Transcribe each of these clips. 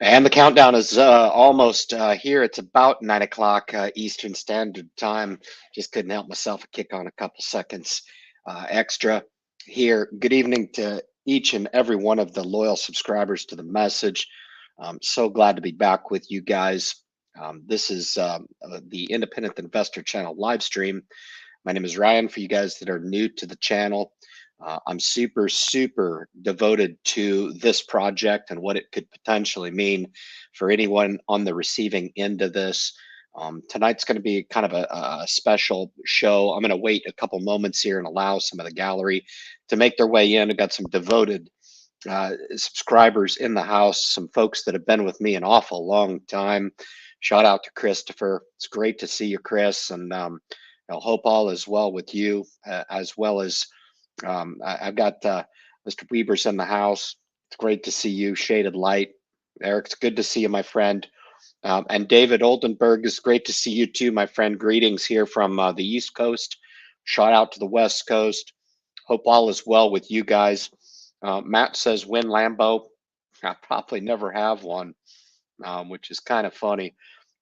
And the countdown is almost here. It's about 9 o'clock Eastern Standard Time. Just couldn't help myself kick on a couple seconds extra here. Good evening to each and every one of the loyal subscribers to the message. I'm so glad to be back with you guys. This is the Independent Investor Channel live stream. My name is Ryan. For you guys that are new to the channel, I'm super devoted to this project and what it could potentially mean for anyone on the receiving end of this. Tonight's going to be kind of a special show. I'm going to wait a couple moments here and allow some of the gallery to make their way in. I've got some devoted subscribers in the house, some folks that have been with me an awful long time. Shout out to Christopher. It's great to see you, Chris, and I hope all is well with you, as well as I've got Mr. Weber's in the house. It's great to see you, Shaded Light. Eric, it's good to see you, my friend. And David Oldenburg, it's great to see you too, my friend. Greetings here from the East Coast. Shout out to the West Coast. Hope all is well with you guys. Matt says, win Lambo. I probably never have one, which is kind of funny.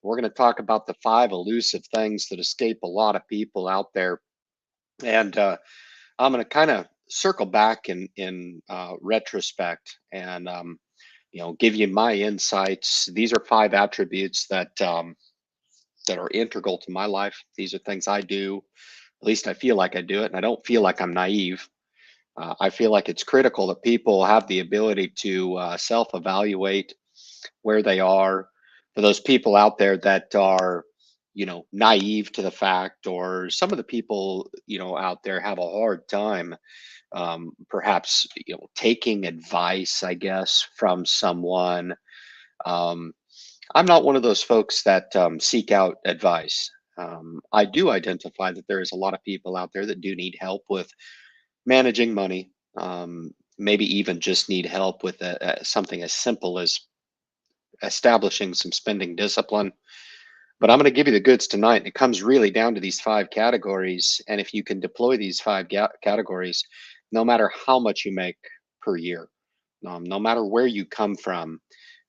We're going to talk about the 5 elusive things that escape a lot of people out there. And I'm going to kind of circle back in retrospect and give you my insights. These are 5 attributes that that are integral to my life. These are things I do. At least I feel like I do it, and I don't feel like I'm naive. I feel like it's critical that people have the ability to self-evaluate where they are. For those people out there that are, naive to the fact, or some of the people, out there have a hard time, perhaps, taking advice, I guess, from someone. Um, I'm not one of those folks that seek out advice. I do identify that there is a lot of people out there that do need help with managing money, maybe even just need help with something as simple as establishing some spending discipline. But I'm going to give you the goods tonight. And it comes really down to these 5 categories. And if you can deploy these 5 categories, no matter how much you make per year, no matter where you come from,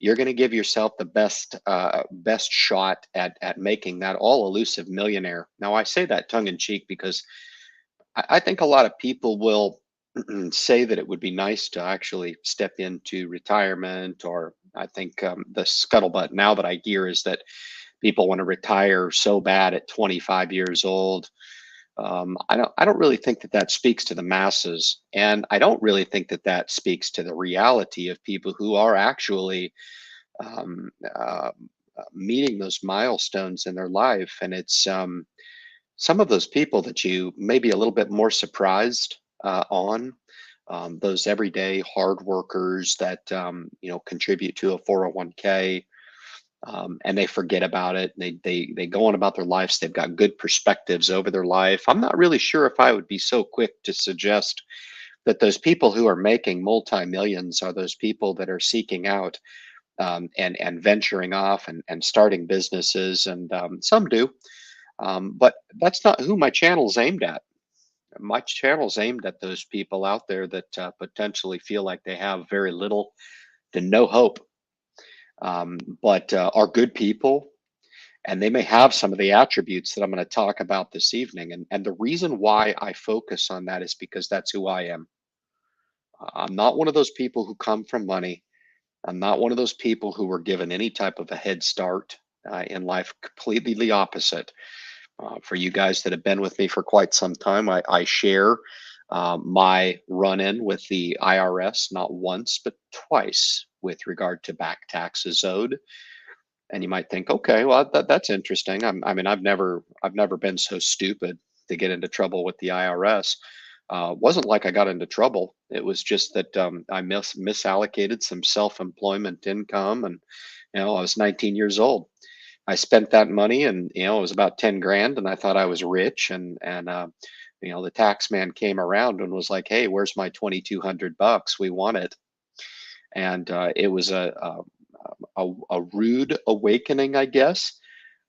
you're going to give yourself the best shot at making that all elusive millionaire. Now, I say that tongue in cheek because I think a lot of people will say that it would be nice to actually step into retirement, or I think the scuttlebutt now that I hear is that people want to retire so bad at 25 years old. I don't really think that that speaks to the masses, and I don't really think that that speaks to the reality of people who are actually um, uh, meeting those milestones in their life. And it's some of those people that you may be a little bit more surprised on. Those everyday hard workers that contribute to a 401k, and they forget about it. They go on about their lives. They've got good perspectives over their life. I'm not really sure if I would be so quick to suggest that those people who are making multi-millions are those people that are seeking out and venturing off and starting businesses, and some do. But that's not who my channel's aimed at. My channel's aimed at those people out there that potentially feel like they have very little to no hope, but are good people, and they may have some of the attributes that I'm going to talk about this evening. And the reason why I focus on that is because that's who I am. I'm not one of those people who come from money. I'm not one of those people who were given any type of a head start in life. Completely the opposite. For you guys that have been with me for quite some time, I share my run-in with the IRS not once but twice with regard to back taxes owed. And you might think, okay, well that's interesting. I mean, I've never been so stupid to get into trouble with the IRS. Wasn't like I got into trouble. It was just that I misallocated some self-employment income, and I was 19 years old. I spent that money, and it was about 10 grand, and I thought I was rich. And the tax man came around and was like, "Hey, where's my 2,200 bucks? We want it." And it was a rude awakening, I guess.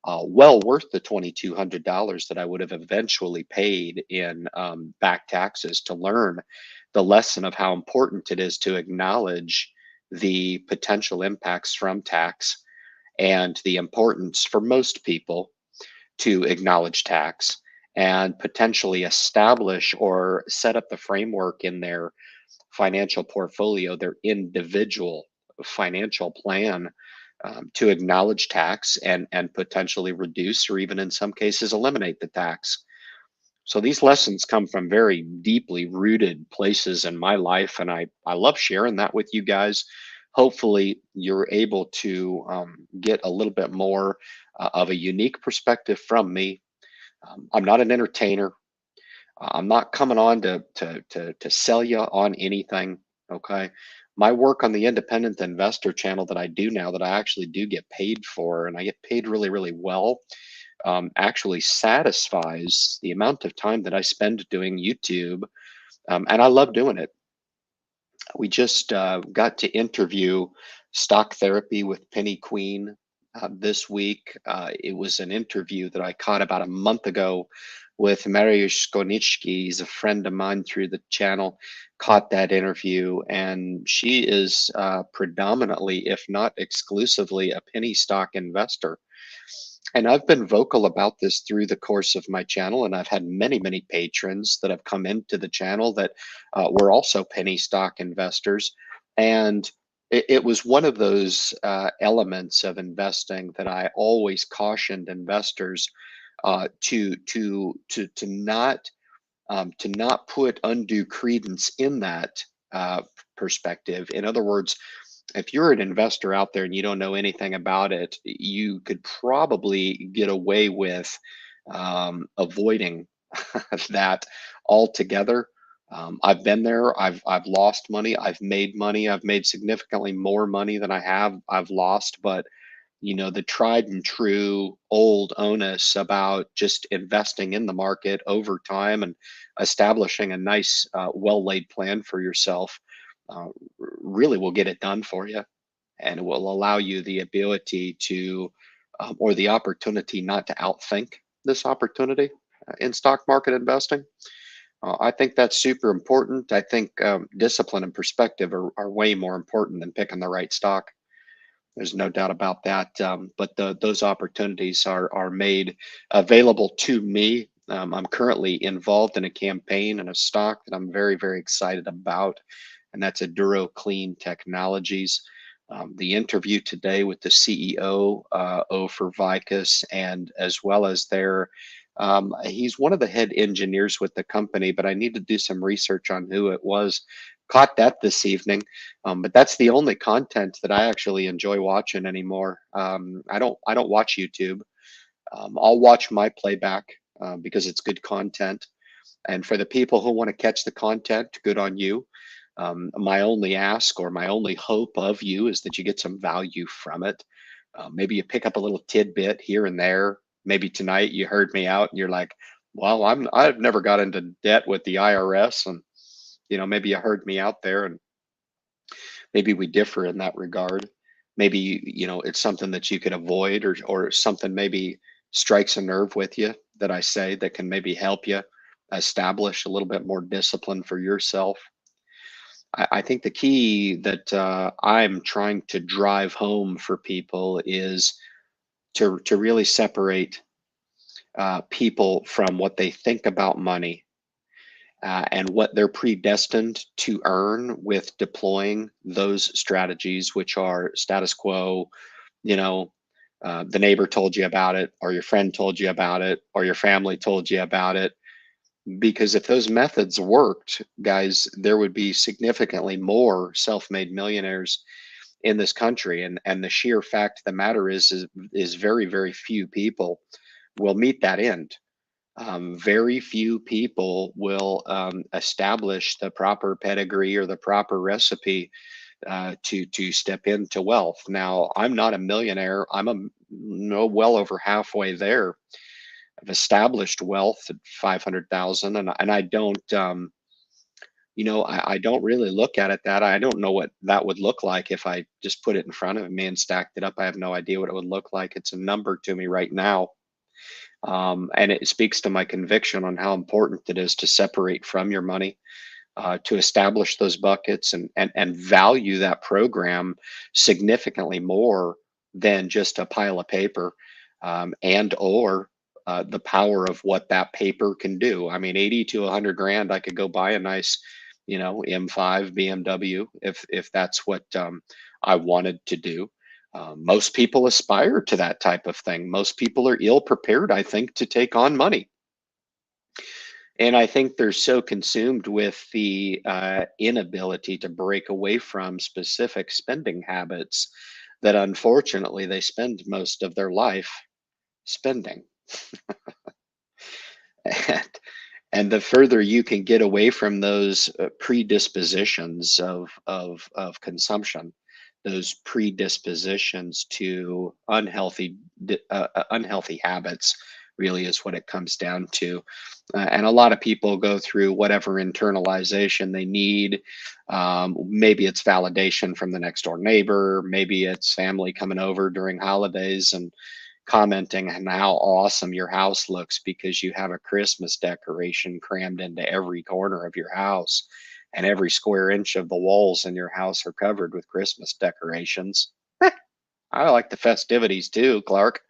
Well worth the $2,200 that I would have eventually paid in back taxes to learn the lesson of how important it is to acknowledge the potential impacts from tax and the importance for most people to acknowledge tax and potentially establish or set up the framework in their financial portfolio, their individual financial plan, to acknowledge tax and potentially reduce or even in some cases eliminate the tax. So these lessons come from very deeply rooted places in my life, and I love sharing that with you guys. Hopefully, you're able to get a little bit more of a unique perspective from me. I'm not an entertainer. I'm not coming on to sell you on anything. Okay. My work on the independent investor channel that I do now, that I actually do get paid for, and I get paid really, really well, actually satisfies the amount of time that I spend doing YouTube. And I love doing it. We just got to interview Stock Therapy with Penny Queen this week. It was an interview that I caught about a month ago with 𝑪𝑎𝑛𝓋𝑎. He's a friend of mine through the channel. Caught that interview, and she is predominantly, if not exclusively, a penny stock investor. And I've been vocal about this through the course of my channel, and I've had many, many patrons that have come into the channel that were also penny stock investors. And it was one of those elements of investing that I always cautioned investors to not put undue credence in that perspective. In other words, if you're an investor out there and you don't know anything about it, you could probably get away with avoiding that altogether. I've been there. I've lost money. I've made money. I've made significantly more money than I've lost. But the tried and true old onus about just investing in the market over time and establishing a nice, well laid plan for yourself really will get it done for you, and it will allow you the ability to or the opportunity not to outthink this opportunity in stock market investing. I think that's super important. I think discipline and perspective are way more important than picking the right stock. There's no doubt about that. But those opportunities are made available to me. I'm currently involved in a campaign and a stock that I'm very, very excited about, and that's Aduro Clean Technologies. The interview today with the CEO for Vicus, and as well as he's one of the head engineers with the company, but I need to do some research on who it was. Caught that this evening, but that's the only content that I actually enjoy watching anymore. I don't watch YouTube. I'll watch my playback because it's good content. And for the people who want to catch the content, good on you. My only ask or my only hope of you is that you get some value from it. Maybe you pick up a little tidbit here and there. Maybe tonight you heard me out and you're like, well, I've never got into debt with the IRS, and maybe you heard me out there, and maybe we differ in that regard. Maybe it's something that you could avoid, or something maybe strikes a nerve with you that I say that can maybe help you establish a little bit more discipline for yourself. I think the key that I'm trying to drive home for people is to really separate people from what they think about money and what they're predestined to earn with deploying those strategies, which are status quo. You know, the neighbor told you about it, or your friend told you about it, or your family told you about it. Because if those methods worked, guys, there would be significantly more self-made millionaires in this country. And the sheer fact of the matter is very, very few people will meet that end. Very few people will establish the proper pedigree or the proper recipe to step into wealth. Now, I'm not a millionaire. I'm no well over halfway there. I've established wealth at 500,000, and I don't I don't really look at it that I don't know what that would look like if I just put it in front of me and stacked it up. I have no idea what it would look like. It's a number to me right now. And it speaks to my conviction on how important it is to separate from your money. to establish those buckets and value that program significantly more than just a pile of paper, and or the power of what that paper can do. I mean, 80 to 100 grand, I could go buy a nice, M5 BMW if that's what I wanted to do. Most people aspire to that type of thing. Most people are ill prepared, I think, to take on money. And I think they're so consumed with the inability to break away from specific spending habits that unfortunately they spend most of their life spending. And, and the further you can get away from those predispositions of consumption, those predispositions to unhealthy habits, really is what it comes down to. And a lot of people go through whatever internalization they need. Maybe it's validation from the next door neighbor. Maybe it's family coming over during holidays and commenting on how awesome your house looks because you have a Christmas decoration crammed into every corner of your house, and every square inch of the walls in your house are covered with Christmas decorations. I like the festivities too, Clark.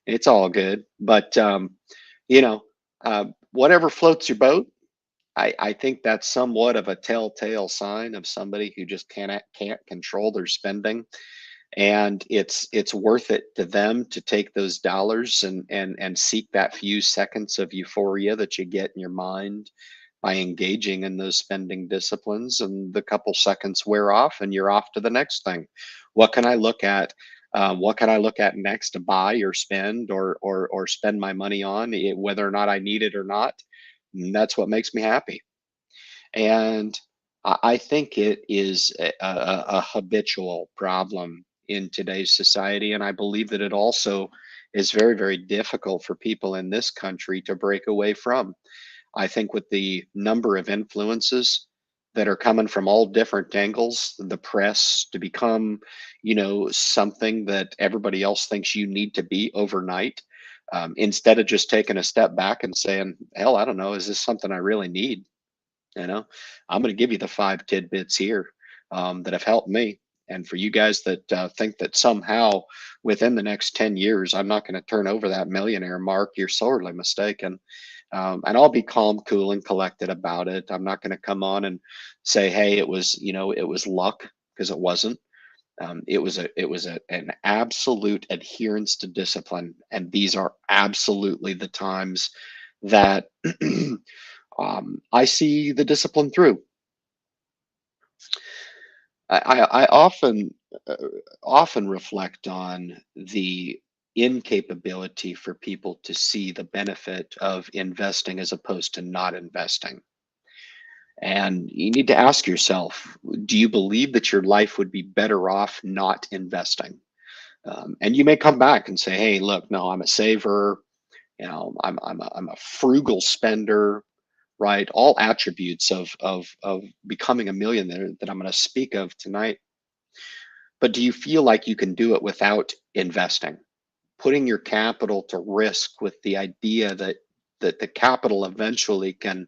It's all good. But you know, whatever floats your boat, I think that's somewhat of a telltale sign of somebody who just can't control their spending, and it's worth it to them to take those dollars and seek that few seconds of euphoria that you get in your mind by engaging in those spending disciplines, and the couple seconds wear off and you're off to the next thing. What can I look at? What can I look at next to buy or spend or spend my money on, whether or not I need it or not? And that's what makes me happy. And I think it is a habitual problem in today's society. And I believe that it also is very, very difficult for people in this country to break away from. I think with the number of influences that are coming from all different angles, the press to become, something that everybody else thinks you need to be overnight, instead of just taking a step back and saying, hell, I don't know, is this something I really need? You know, I'm going to give you the 5 tidbits here that have helped me. And for you guys that think that somehow within the next 10 years, I'm not going to turn over that millionaire mark, you're sorely mistaken. And I'll be calm, cool, and collected about it. I'm not going to come on and say, hey, it was luck, because it wasn't. An absolute adherence to discipline. And these are absolutely the times that I see the discipline through. I uh, often reflect on the incapability for people to see the benefit of investing as opposed to not investing. And you need to ask yourself, do you believe that your life would be better off not investing? And you may come back and say, hey, look, no, I'm a saver. I'm a frugal spender, right? All attributes of becoming a millionaire that I'm going to speak of tonight. But do you feel like you can do it without investing, putting your capital to risk with the idea that the capital eventually can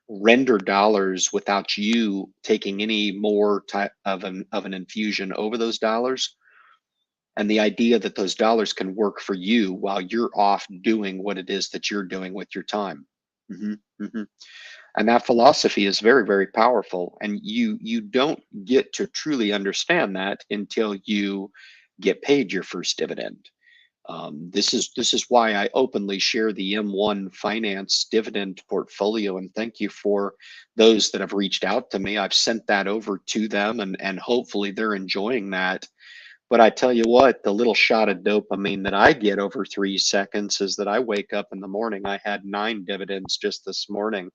render dollars without you taking any more type of an infusion over those dollars, and the idea that those dollars can work for you while you're off doing what it is that you're doing with your time? hmm hmm And that philosophy is very, very powerful, and you don't get to truly understand that until you get paid your first dividend. This is why I openly share the M1 Finance dividend portfolio, and thank you for those that have reached out to me. I've sent that over to them, and hopefully they're enjoying that. But I tell you what, the little shot of dopamine that I get over 3 seconds is that I wake up in the morning. I had 9 dividends just this morning,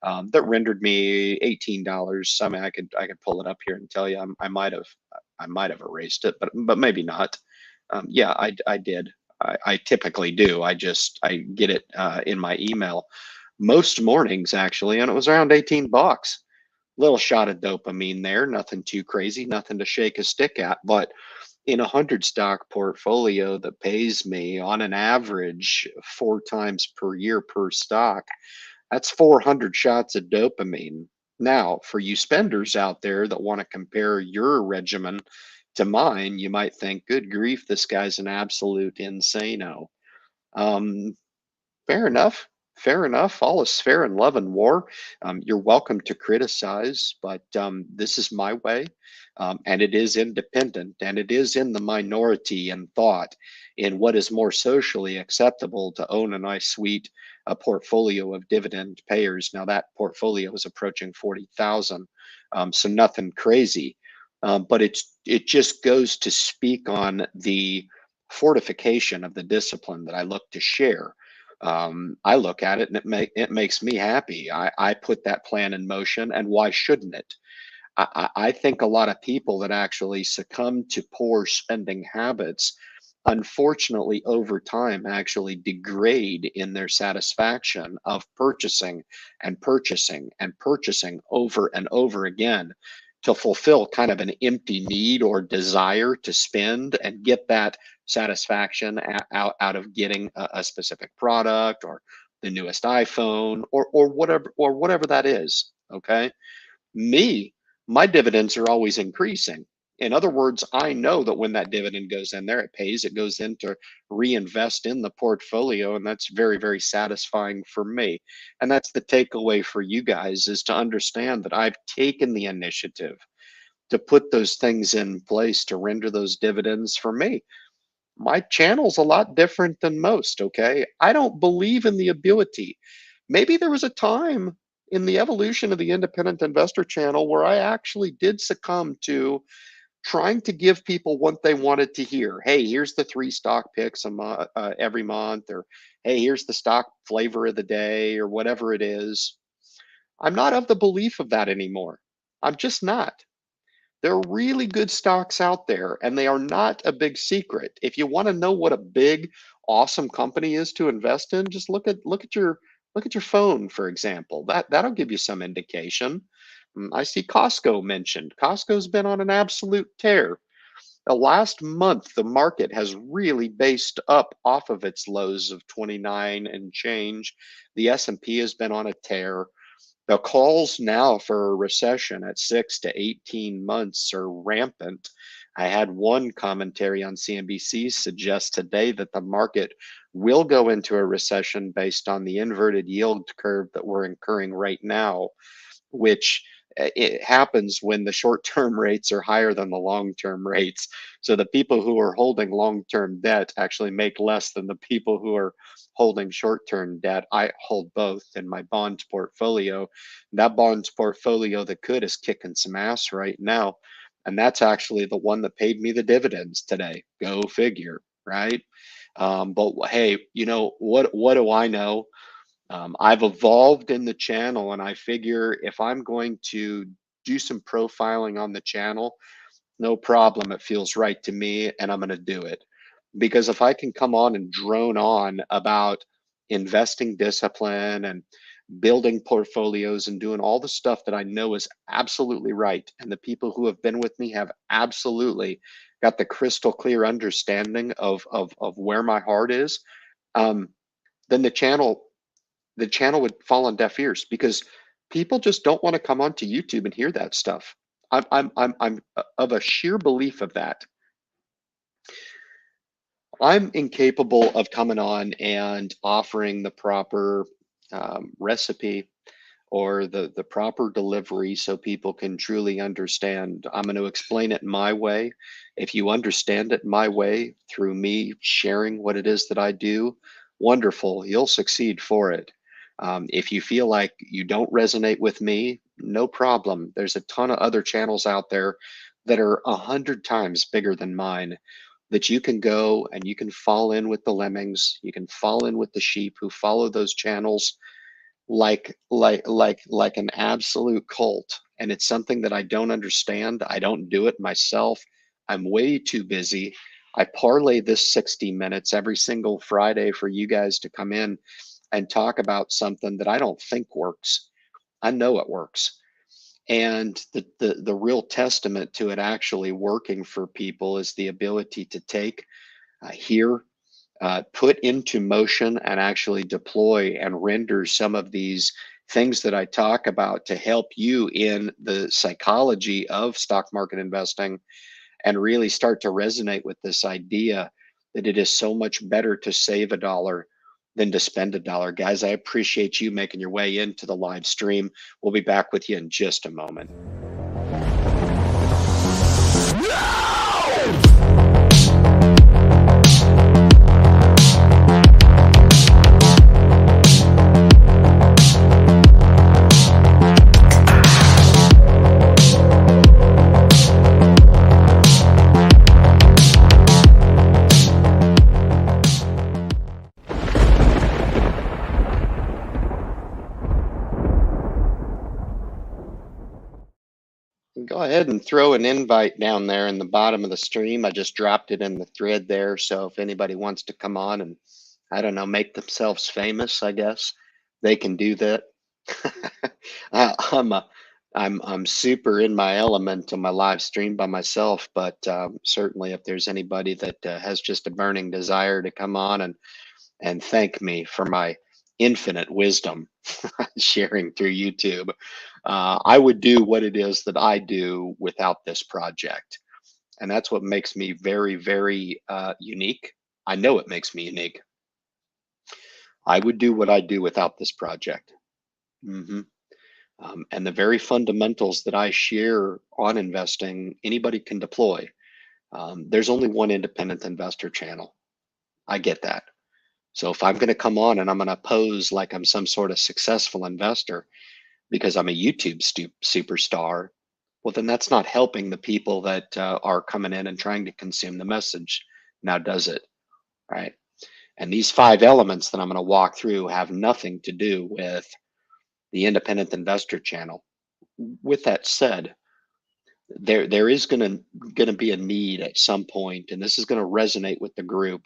that rendered me $18. I mean, I could pull it up here and tell you I might have erased it, but maybe not. Yeah, I did. I typically do. I get it in my email most mornings actually, and it was around 18 bucks. Little shot of dopamine there, nothing too crazy, nothing to shake a stick at. But in 100 stock portfolio that pays me on an average 4 times per year per stock, that's 400 shots of dopamine. Now, for you spenders out there that want to compare your regimen to mine, you might think, good grief, this guy's an absolute insano. Um, Fair enough. Fair enough. All is fair in love and war. You're welcome to criticize, but this is my way, and it is independent, and it is in the minority in thought in what is more socially acceptable to own a nice, sweet portfolio of dividend payers. Now that portfolio is approaching 40,000, so nothing crazy, but it just goes to speak on the fortification of the discipline that I look to share. I look at it and it makes me happy. I put that plan in motion, and why shouldn't it? I think a lot of people that actually succumb to poor spending habits, unfortunately, over time, actually degrade in their satisfaction of purchasing and purchasing and purchasing over and over again to fulfill kind of an empty need or desire to spend and get that satisfaction out of getting a specific product or the newest iPhone or whatever that is. Okay. Me, my dividends are always increasing. In other words, I know that when that dividend goes in there, it pays, it goes in to reinvest in the portfolio. And that's very, very satisfying for me. And that's the takeaway for you guys, is to understand that I've taken the initiative to put those things in place to render those dividends for me. My channel's a lot different than most, okay? I don't believe in the ability. Maybe there was a time in the evolution of the independent investor channel where I actually did succumb to trying to give people what they wanted to hear. Hey, here's the 3 stock picks every month, or hey, here's the stock flavor of the day, or whatever it is. I'm not of the belief of that anymore. I'm just not. There are really good stocks out there, and they are not a big secret. If you want to know what a big, awesome company is to invest in, just look at your phone, for example. That'll give you some indication. I see Costco mentioned. Costco's been on an absolute tear. The last month, the market has really based up off of its lows of 29 and change. The S&P has been on a tear. The calls now for a recession at 6 to 18 months are rampant. I had one commentary on CNBC suggest today that the market will go into a recession based on the inverted yield curve that we're incurring right now, which it happens when the short-term rates are higher than the long-term rates. So the people who are holding long-term debt actually make less than the people who are holding short-term debt. I hold both in my bonds portfolio. That bonds portfolio that could is kicking some ass right now. And that's actually the one that paid me the dividends today. Go figure, right? But hey, what do I know? I've evolved in the channel, and I figure if I'm going to do some profiling on the channel, no problem. It feels right to me, and I'm going to do it. Because if I can come on and drone on about investing discipline and building portfolios and doing all the stuff that I know is absolutely right, and the people who have been with me have absolutely got the crystal clear understanding of where my heart is, um, then the channel would fall on deaf ears because people just don't want to come onto YouTube and hear that stuff. I'm of a sheer belief of that. I'm incapable of coming on and offering the proper recipe or the proper delivery so people can truly understand. I'm going to explain it my way. If you understand it my way through me sharing what it is that I do, wonderful, you'll succeed for it. If you feel like you don't resonate with me, no problem. There's a ton of other channels out there that are 100 times bigger than mine that you can go and you can fall in with the lemmings. You can fall in with the sheep who follow those channels like an absolute cult. And it's something that I don't understand. I don't do it myself. I'm way too busy. I parlay this 60 minutes every single Friday for you guys to come in and talk about something that I don't think works. I know it works. And the real testament to it actually working for people is the ability to take, hear, put into motion, and actually deploy and render some of these things that I talk about to help you in the psychology of stock market investing and really start to resonate with this idea that it is so much better to save a dollar than to spend a dollar. Guys, I appreciate you making your way into the live stream. We'll be back with you in just a moment. Go ahead and throw an invite down there in the bottom of the stream. I just dropped it in the thread there. So if anybody wants to come on and, I don't know, make themselves famous, I guess they can do that. I'm I'm super in my element on my live stream by myself, but certainly if there's anybody that has just a burning desire to come on and thank me for my infinite wisdom sharing through YouTube. I would do what it is that I do without this project. And that's what makes me very, very unique. I know it makes me unique. I would do what I do without this project. hmm and the very fundamentals that I share on investing, anybody can deploy. There's only one independent investor channel. I get that. So if I'm going to come on and I'm going to pose like I'm some sort of successful investor because I'm a YouTube superstar, well, then that's not helping the people that are coming in and trying to consume the message. Now, does it? Right. And these 5 elements that I'm going to walk through have nothing to do with the independent investor channel. With that said, there is going to be a need at some point, and this is going to resonate with the group.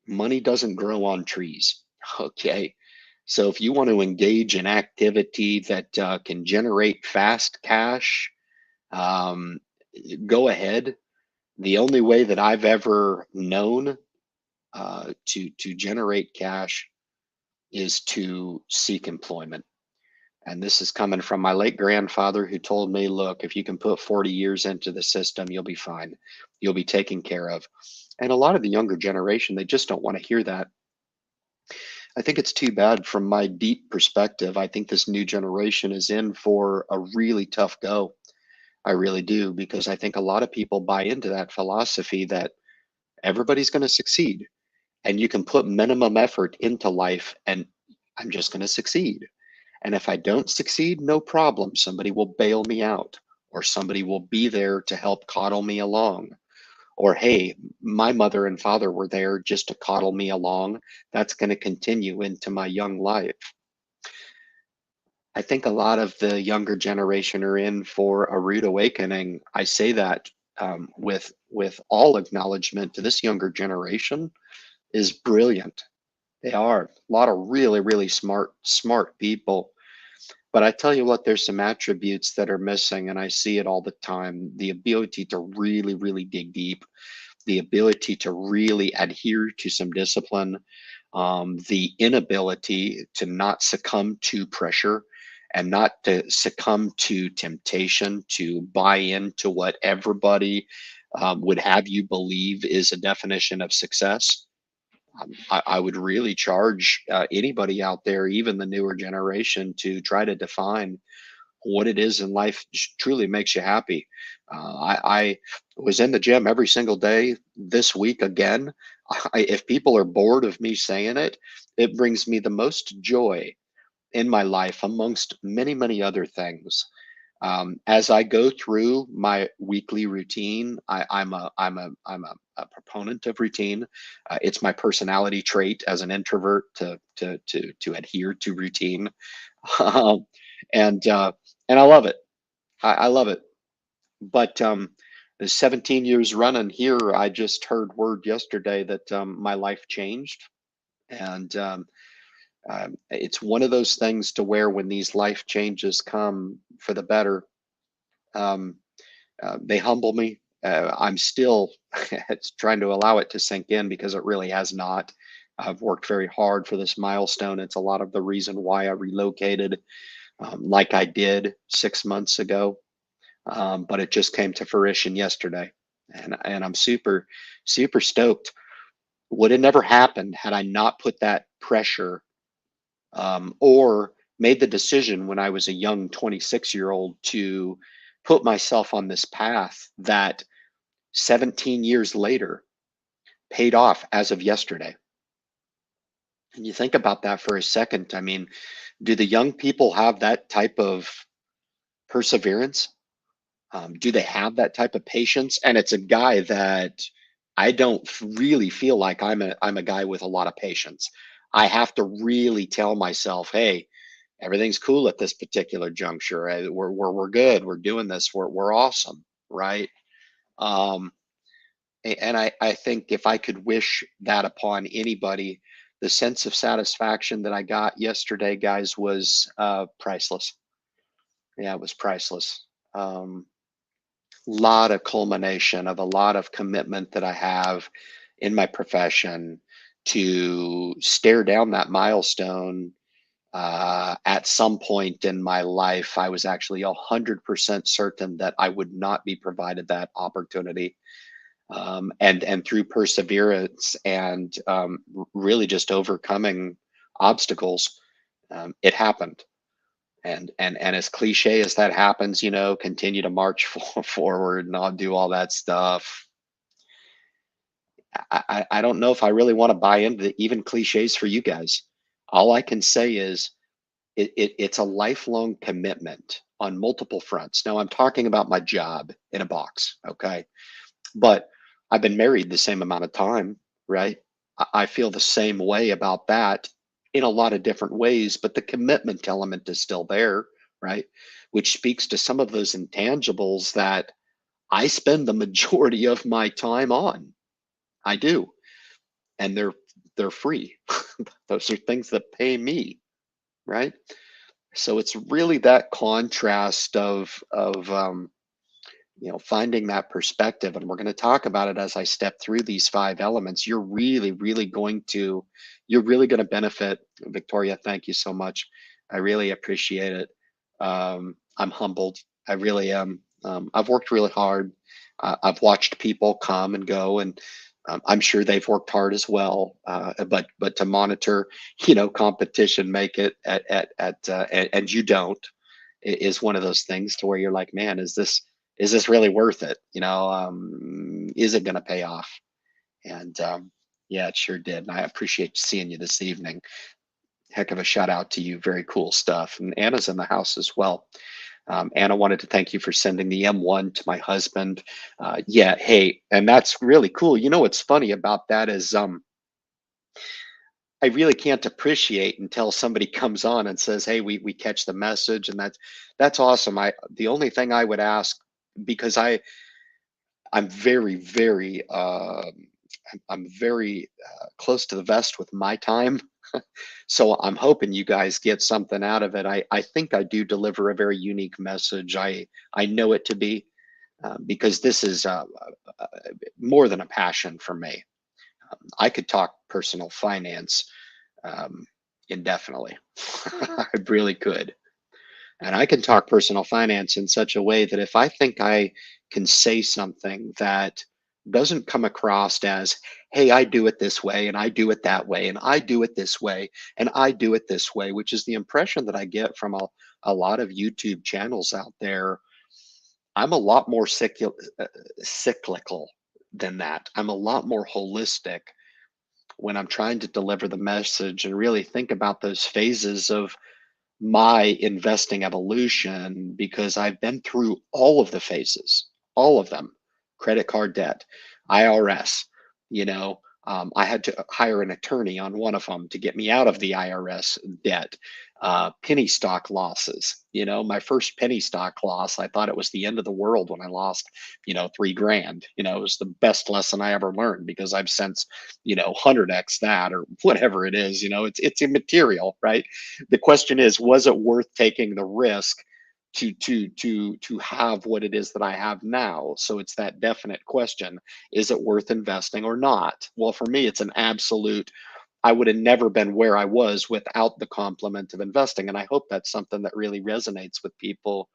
Money doesn't grow on trees. Okay. So if you want to engage in activity that can generate fast cash, um, go ahead. The only way that I've ever known to generate cash is to seek employment. And this is coming from my late grandfather who told me, look, if you can put 40 years into the system, you'll be fine. You'll be taken care of. And a lot of the younger generation, they just don't want to hear that. I think it's too bad from my deep perspective. I think this new generation is in for a really tough go. I really do, because I think a lot of people buy into that philosophy that everybody's going to succeed and you can put minimum effort into life and I'm just going to succeed. And if I don't succeed, no problem. Somebody will bail me out or somebody will be there to help coddle me along. Or, hey, my mother and father were there just to coddle me along. That's going to continue into my young life. I think a lot of the younger generation are in for a rude awakening. I say that with all acknowledgement to this younger generation is brilliant. They are a lot of really, really smart people. But I tell you what, there's some attributes that are missing, and I see it all the time. The ability to really, really dig deep, the ability to really adhere to some discipline, the inability to not succumb to pressure and not to succumb to temptation to buy into what everybody would have you believe is a definition of success. I would really charge anybody out there, even the newer generation, to try to define what it is in life truly makes you happy. I was in the gym every single day this week again. If people are bored of me saying it, it brings me the most joy in my life amongst many, many other things. As I go through my weekly routine, I'm a proponent of routine. It's my personality trait as an introvert to adhere to routine, um, and and I love it. I love it. But the 17 years running here, I just heard word yesterday that my life changed, and it's one of those things to where when these life changes come for the better, um, they humble me. I'm still it's trying to allow it to sink in because it really has not. I've worked very hard for this milestone. It's a lot of the reason why I relocated, like I did 6 months ago. But it just came to fruition yesterday, and I'm super stoked. Would have never happened had I not put that pressure, or made the decision when I was a young 26-year-old to put myself on this path that 17 years later paid off as of yesterday. And you think about that for a second. I mean, do the young people have that type of perseverance? Do they have that type of patience? And it's a guy that I don't really feel like I'm a guy with a lot of patience. I have to really tell myself, hey, everything's cool at this particular juncture. We're good. We're doing this. We're awesome, right? Um, and I think if I could wish that upon anybody, the sense of satisfaction that I got yesterday, guys, was priceless. Yeah, it was priceless. Lot of culmination of a lot of commitment that I have in my profession to stare down that milestone. At some point in my life, I was actually 100% certain that I would not be provided that opportunity. And through perseverance and really just overcoming obstacles, it happened. And as cliche as that happens, continue to march forward and I'll do all that stuff. I don't know if I really want to buy into even cliches for you guys. All I can say is it's a lifelong commitment on multiple fronts. Now I'm talking about my job in a box, okay? But I've been married the same amount of time, right? I feel the same way about that in a lot of different ways, but the commitment element is still there, right? Which speaks to some of those intangibles that I spend the majority of my time on. I do, and they're free. Those are things that pay me, right? So it's really that contrast of finding that perspective, and we're going to talk about it as I step through these 5 elements. You're really going to benefit. Victoria, thank you so much. I really appreciate it. I'm humbled. I really am. I've worked really hard. I've watched people come and go, and I'm sure they've worked hard as well. But to monitor, competition make it and you don't, is one of those things to where you're like, man, is this really worth it? Is it going to pay off? And yeah, it sure did. And I appreciate seeing you this evening. Heck of a shout out to you. Very cool stuff. And Anna's in the house as well. Anna wanted to thank you for sending the M1 to my husband. Yeah, hey, and that's really cool. What's funny about that is I really can't appreciate until somebody comes on and says, "Hey, we catch the message," and that's awesome. The only thing I would ask, because I'm very close to the vest with my time. So I'm hoping you guys get something out of it. I think I do deliver a very unique message. I know it to be, because this is more than a passion for me. I could talk personal finance um, indefinitely. I really could. And I can talk personal finance in such a way that if I think I can say something that doesn't come across as, hey, I do it this way, and I do it that way, and I do it this way, and I do it this way, which is the impression that I get from a lot of YouTube channels out there. I'm a lot more cyclical than that. I'm a lot more holistic when I'm trying to deliver the message and really think about those phases of my investing evolution, because I've been through all of the phases, all of them. Credit card debt, IRS, I had to hire an attorney on one of them to get me out of the IRS debt. Penny stock losses. My first penny stock loss, I thought it was the end of the world when I lost, 3 grand. It was the best lesson I ever learned, because I've since, 100x that or whatever it is. It's immaterial, right? The question is, was it worth taking the risk to have what it is that I have now? So it's that definite question: is it worth investing or not? Well, for me, it's an absolute. I would have never been where I was without the complement of investing. And I hope that's something that really resonates with people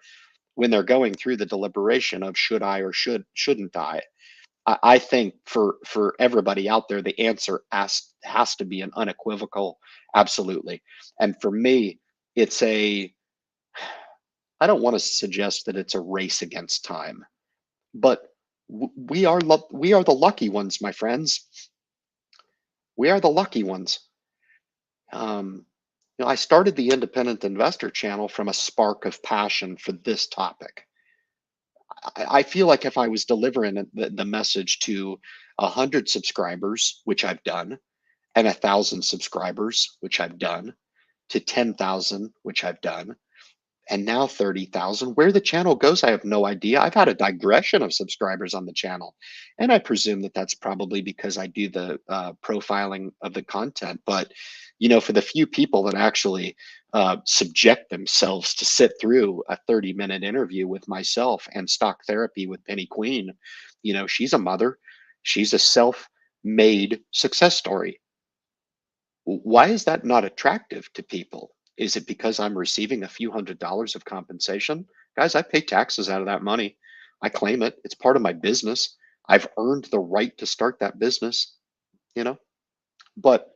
when they're going through the deliberation of should I or shouldn't I. I think for everybody out there, the answer has to be an unequivocal absolutely. And for me, it's a I don't want to suggest that it's a race against time, but we are the lucky ones, my friends. We are the lucky ones. Um, I started the Independent Investor channel from a spark of passion for this topic. I feel like if I was delivering the message to 100 subscribers, which I've done, and 1,000 subscribers, which I've done, to 10,000, which I've done, and now 30,000. Where the channel goes, I have no idea. I've had a digression of subscribers on the channel, and I presume that that's probably because I do the profiling of the content. But for the few people that actually subject themselves to sit through a 30-minute interview with myself and stock therapy with Penny Queen, she's a mother, she's a self-made success story. Why is that not attractive to people? Is it because I'm receiving a few $100s of compensation? Guys, I pay taxes out of that money. I claim it. It's part of my business. I've earned the right to start that business, you know? But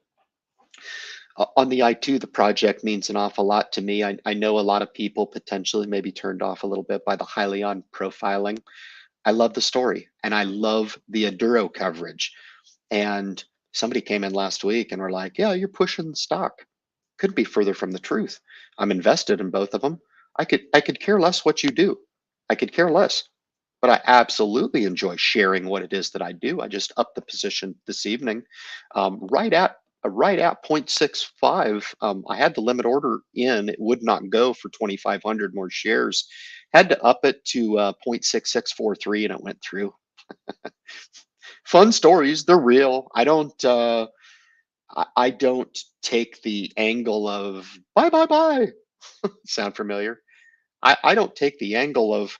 on the I2, the project means an awful lot to me. I know a lot of people potentially maybe turned off a little bit by the highly on profiling. I love the story and I love the Aduro coverage. And somebody came in last week and were like, yeah, you're pushing the stock. Couldn't be further from the truth. I'm invested in both of them. I could care less what you do. I could care less. But I absolutely enjoy sharing what it is that I do. I just upped the position this evening, right at 0.65. I had the limit order in. It would not go for 2,500 more shares. Had to up it to 0.6643, and it went through. Fun stories. They're real. I don't take the angle of buy, buy, buy. Sound familiar? I don't take the angle of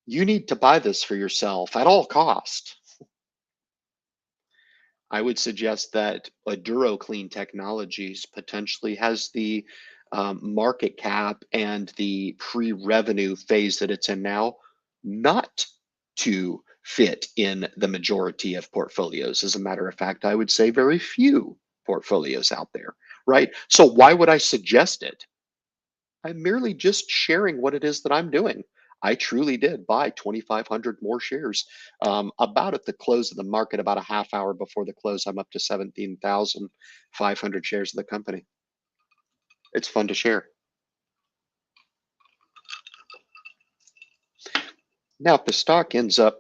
you need to buy this for yourself at all cost. I would suggest that Aduro Clean Technologies potentially has the market cap and the pre-revenue phase that it's in now not to fit in the majority of portfolios. As a matter of fact, I would say very few portfolios out there, right? So why would I suggest it? I'm merely just sharing what it is that I'm doing. I truly did buy 2,500 more shares. About at the close of the market, about a half hour before the close, I'm up to 17,500 shares of the company. It's fun to share. Now, if the stock ends up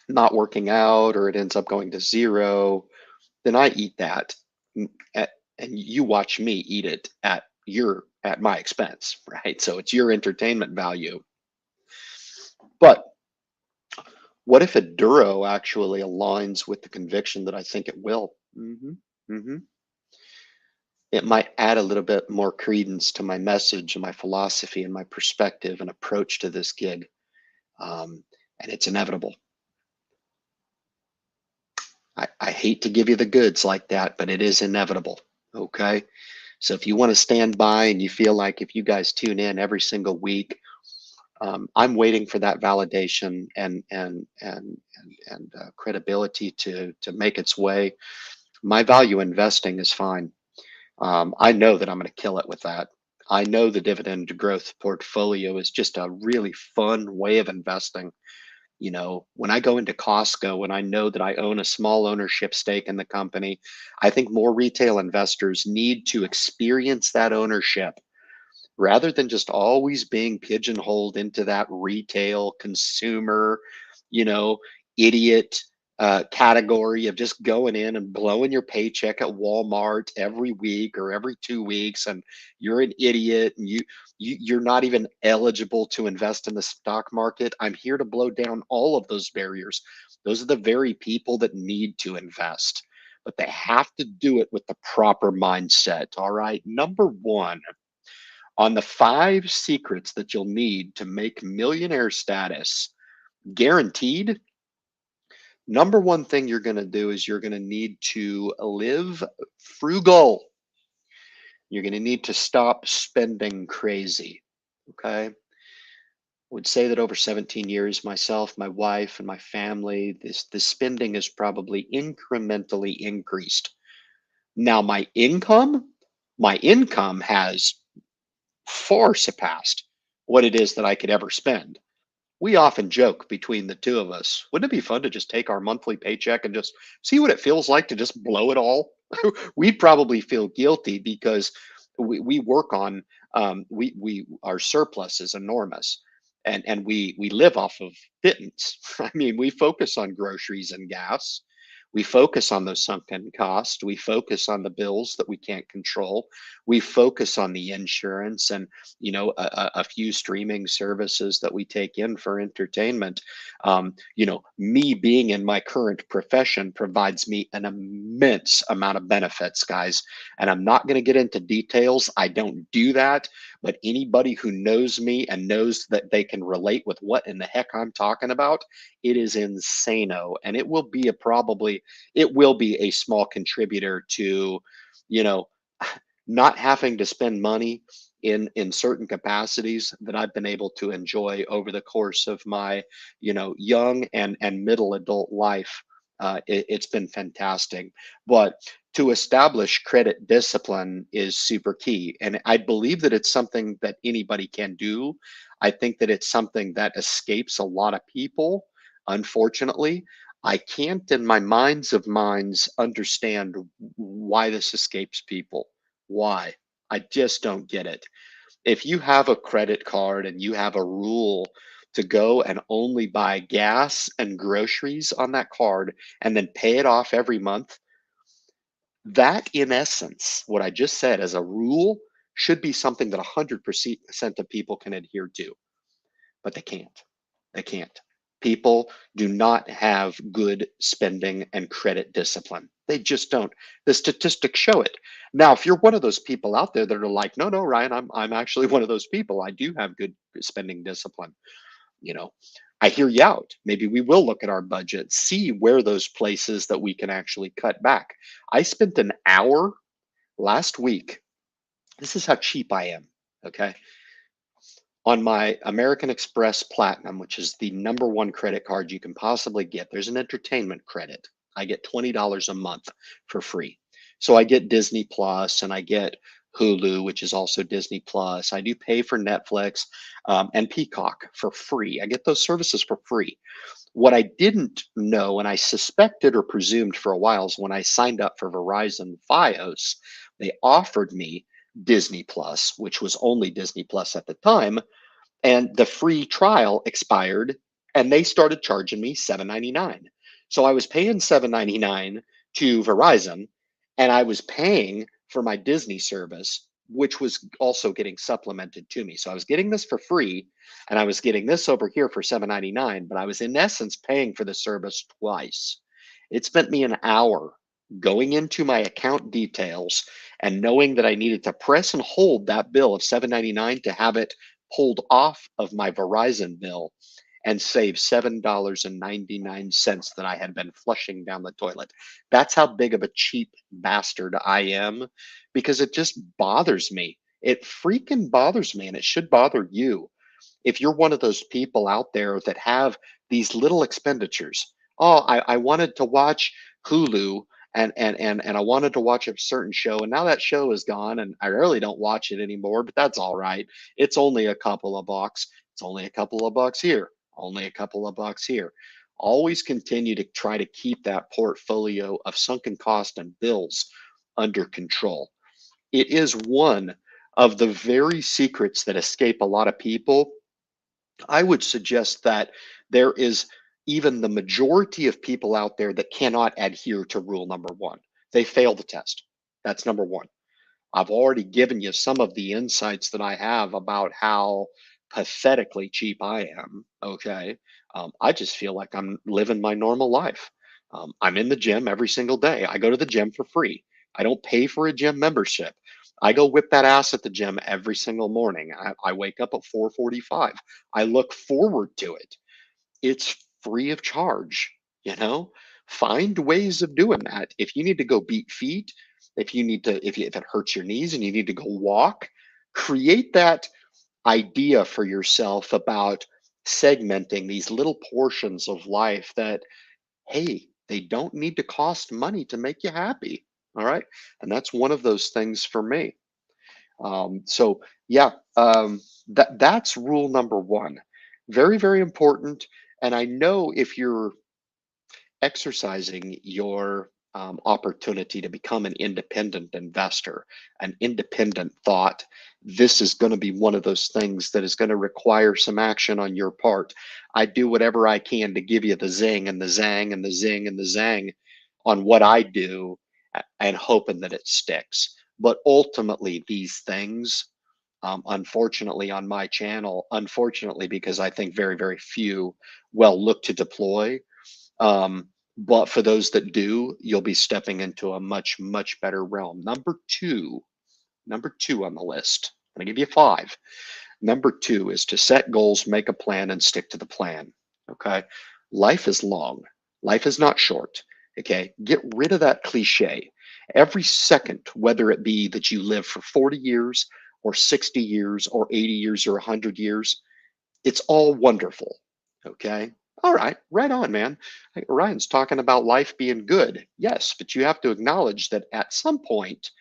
not working out or it ends up going to zero, then I eat that, and you watch me eat it at my expense, right? So it's your entertainment value. But what if a Duro actually aligns with the conviction that I think it will? It might add a little bit more credence to my message and my philosophy and my perspective and approach to this gig. And it's inevitable. I hate to give you the goods like that, but it is inevitable. Okay. So if you want to stand by and you feel like if you guys tune in every single week, I'm waiting for that validation and credibility to make its way. My value investing is fine. I know that I'm going to kill it with that. I know the dividend growth portfolio is just a really fun way of investing. When I go into Costco and I know that I own a small ownership stake in the company, I think more retail investors need to experience that ownership rather than just always being pigeonholed into that retail consumer, you know, idiot category of just going in and blowing your paycheck at Walmart every week or every 2 weeks, and you're an idiot and you're not even eligible to invest in the stock market. I'm here to blow down all of those barriers. Those are the very people that need to invest, but they have to do it with the proper mindset. All right. Number one, on the 5 secrets that you'll need to make millionaire status guaranteed, Number one thing you're going to do is you're going to need to live frugal. You're going to need to stop spending crazy. Okay. I would say that over 17 years, myself, my wife, and my family, this spending has probably incrementally increased. Now, my income has far surpassed what it is that I could ever spend. We often joke between the two of us, wouldn't it be fun to just take our monthly paycheck and just see what it feels like to just blow it all? We'd probably feel guilty because we work on we our surplus is enormous, and we live off of pittance. I mean, we focus on groceries and gas. We focus on those sunken costs. We focus on the bills that we can't control. We focus on the insurance and a few streaming services that we take in for entertainment. Me being in my current profession provides me an immense amount of benefits, guys. And I'm not going to get into details. I don't do that. But anybody who knows me and knows that they can relate with what in the heck I'm talking about, it is insano. And it will be a small contributor to, you know, not having to spend money in certain capacities that I've been able to enjoy over the course of my, young and middle adult life. It's been fantastic. But to establish credit discipline is super key. And I believe that it's something that anybody can do. I think that it's something that escapes a lot of people. Unfortunately, I can't, in my minds of minds, understand why this escapes people. Why? I just don't get it. If you have a credit card and you have a rule to go and only buy gas and groceries on that card and then pay it off every month, that in essence, what I just said as a rule should be something that 100% of people can adhere to, but they can't. They can't. People do not have good spending and credit discipline. They just don't. The statistics show it. Now, if you're one of those people out there that are like, no, no, Ryan, I'm actually one of those people. I do have good spending discipline. You know, I hear you out. Maybe we will look at our budget, see where those places that we can actually cut back. I spent an hour last week. This is how cheap I am. Okay, on my American Express Platinum, which is the number one credit card you can possibly get, there's an entertainment credit. I get $20 a month for free. So I get Disney Plus and I get Hulu, which is also Disney Plus. I do pay for Netflix and Peacock for free. I get those services for free. What I didn't know, and I suspected or presumed for a while, is when I signed up for Verizon Fios, they offered me Disney Plus, which was only Disney Plus at the time, and the free trial expired and they started charging me $7.99. So I was paying $7.99 to Verizon and I was paying for my Disney service, which was also getting supplemented to me. So I was getting this for free and I was getting this over here for $7.99, but I was in essence paying for the service twice. It spent me an hour going into my account details and knowing that I needed to press and hold that bill of $7.99 to have it pulled off of my Verizon bill and save $7.99 that I had been flushing down the toilet. That's how big of a cheap bastard I am because it just bothers me. It freaking bothers me, and it should bother you if you're one of those people out there that have these little expenditures. Oh, I wanted to watch Hulu and I wanted to watch a certain show, and now that show is gone, and I really don't watch it anymore, but that's all right. It's only a couple of bucks. It's only a couple of bucks here, only a couple of bucks here. Always continue to try to keep that portfolio of sunken cost and bills under control. It is one of the very secrets that escape a lot of people. I would suggest that there is even the majority of people out there that cannot adhere to rule number one. They fail the test. That's number one. I've already given you some of the insights that I have about how pathetically cheap I am. Okay. I just feel like I'm living my normal life. I'm in the gym every single day. I go to the gym for free. I don't pay for a gym membership. I go whip that ass at the gym every single morning. I wake up at 4:45. I look forward to it. It's free of charge. you know? Find ways of doing that. If you need to go beat feet, if you need to, if it hurts your knees and you need to go walk, create that idea for yourself about segmenting these little portions of life that, hey, they don't need to cost money to make you happy. All right. And that's one of those things for me. So yeah, that's rule number one. Very, very important. And I know if you're exercising your opportunity to become an independent investor, an independent thought, this is going to be one of those things that is going to require some action on your part. I do whatever I can to give you the zing and the zang and the zing and the zang on what I do and hoping that it sticks. But ultimately, these things, unfortunately, on my channel, unfortunately, because I think very, very few well look to deploy, but for those that do, you'll be stepping into a much, much better realm. Number two on the list. I'm gonna give you five. Number two is to set goals, make a plan, and stick to the plan. Okay. Life is long. Life is not short. Okay. Get rid of that cliche. Every second, whether it be that you live for 40 years or 60 years or 80 years or 100 years, it's all wonderful. Okay. All right. Right on, man. Hey, Ryan's talking about life being good. Yes, but you have to acknowledge that at some point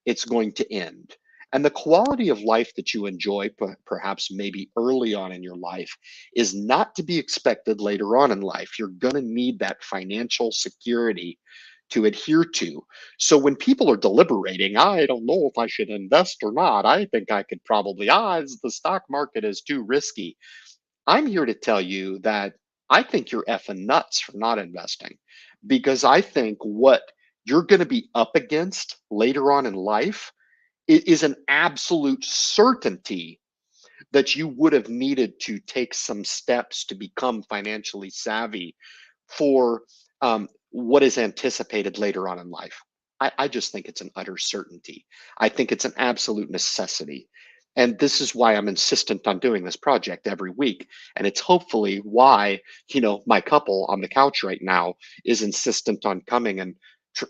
it's going to end. And the quality of life that you enjoy, perhaps maybe early on in your life, is not to be expected later on in life. You're going to need that financial security to adhere to. So when people are deliberating, I don't know if I should invest or not. I think I could probably, the stock market is too risky. I'm here to tell you that I think you're effing nuts for not investing, because I think what you're going to be up against later on in life is an absolute certainty that you would have needed to take some steps to become financially savvy for what is anticipated later on in life. I just think it's an utter certainty. I think it's an absolute necessity. And this is why I'm insistent on doing this project every week. And it's hopefully why, my couple on the couch right now is insistent on coming and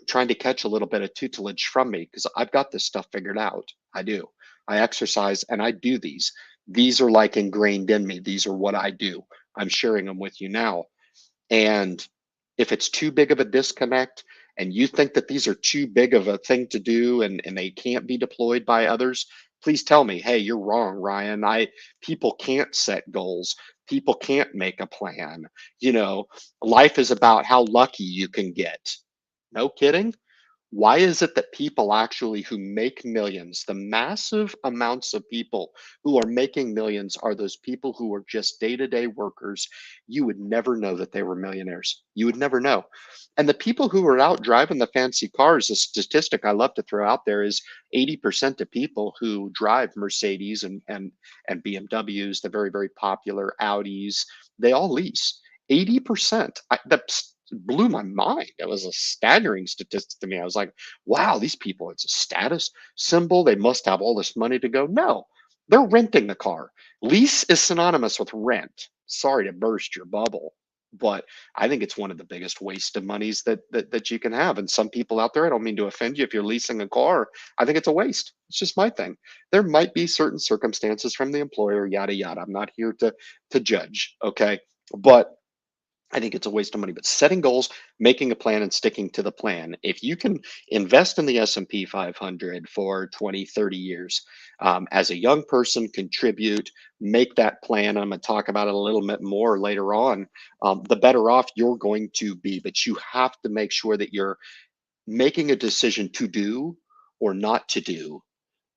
trying to catch a little bit of tutelage from me, because I've got this stuff figured out. I do. I exercise and I do these. These are like ingrained in me. These are what I do. I'm sharing them with you now. And if it's too big of a disconnect and you think that these are too big of a thing to do and they can't be deployed by others, please tell me, hey, you're wrong, Ryan. People can't set goals. People can't make a plan. Life is about how lucky you can get. No kidding. Why is it that people actually who make millions, the massive amounts of people who are making millions, are those people who are just day-to-day workers? You would never know that they were millionaires. You would never know. And the people who are out driving the fancy cars, a statistic I love to throw out there is 80% of people who drive Mercedes and BMWs, the very, very popular Audis, they all lease. 80%. That blew my mind. It was a staggering statistic to me. I was like, wow, these people, it's a status symbol. They must have all this money to go. No, they're renting the car. Lease is synonymous with rent. Sorry to burst your bubble, but I think it's one of the biggest waste of monies that you can have. And some people out there, I don't mean to offend you if you're leasing a car, I think it's a waste. It's just my thing. There might be certain circumstances from the employer, yada yada. I'm not here to judge, okay? But I think it's a waste of money. But setting goals, making a plan, and sticking to the plan. If you can invest in the S&P 500 for 20, 30 years, as a young person, contribute, make that plan. I'm going to talk about it a little bit more later on. The better off you're going to be. But you have to make sure that you're making a decision to do or not to do,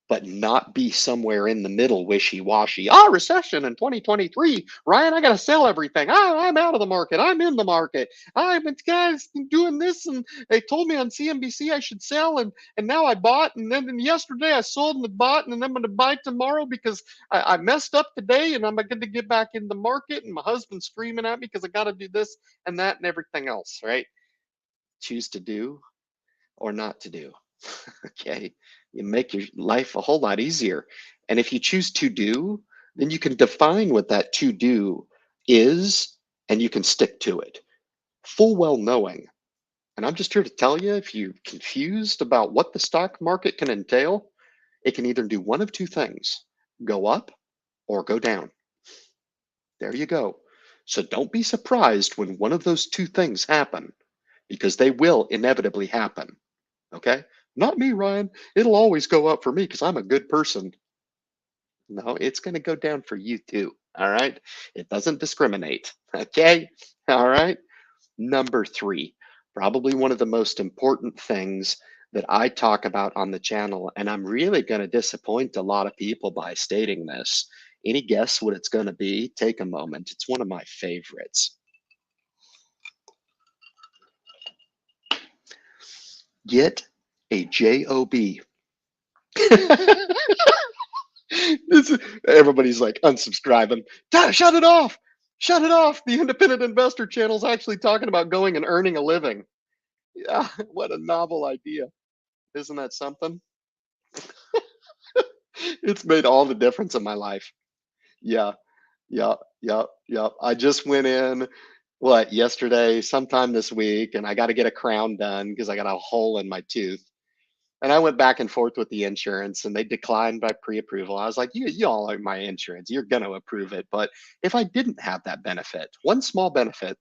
but not be somewhere in the middle, wishy-washy. Recession in 2023. Ryan, I got to sell everything. I'm out of the market. I'm in the market. I'm guys doing this, and they told me on CNBC I should sell, and now I bought, and then yesterday I sold and bought, and then I'm going to buy tomorrow because I messed up today, and I'm going to get back in the market, and my husband's screaming at me because I got to do this and that and everything else, right? Choose to do or not to do. Okay. You make your life a whole lot easier. And if you choose to do, then you can define what that to do is and you can stick to it. full well knowing. And I'm just here to tell you, if you're confused about what the stock market can entail, it can either do one of two things: go up or go down. There you go. So don't be surprised when one of those two things happen, because they will inevitably happen. Okay? Not me, Ryan. It'll always go up for me because I'm a good person. No, it's going to go down for you too. All right? It doesn't discriminate. Okay? All right? Number three, probably one of the most important things that I talk about on the channel, and I'm really going to disappoint a lot of people by stating this. Any guess what it's going to be? Take a moment. It's one of my favorites. Get a job. This is, everybody's like unsubscribing. Shut it off. Shut it off. The independent investor channel is actually talking about going and earning a living. Yeah, what a novel idea. Isn't that something? It's made all the difference in my life. Yeah, yeah, yeah, yeah. I just went in, what, yesterday, sometime this week, and I got to get a crown done because I got a hole in my tooth. And I went back and forth with the insurance, and they declined by pre-approval. I was like, you all are my insurance. You're going to approve it. But if I didn't have that benefit, one small benefit,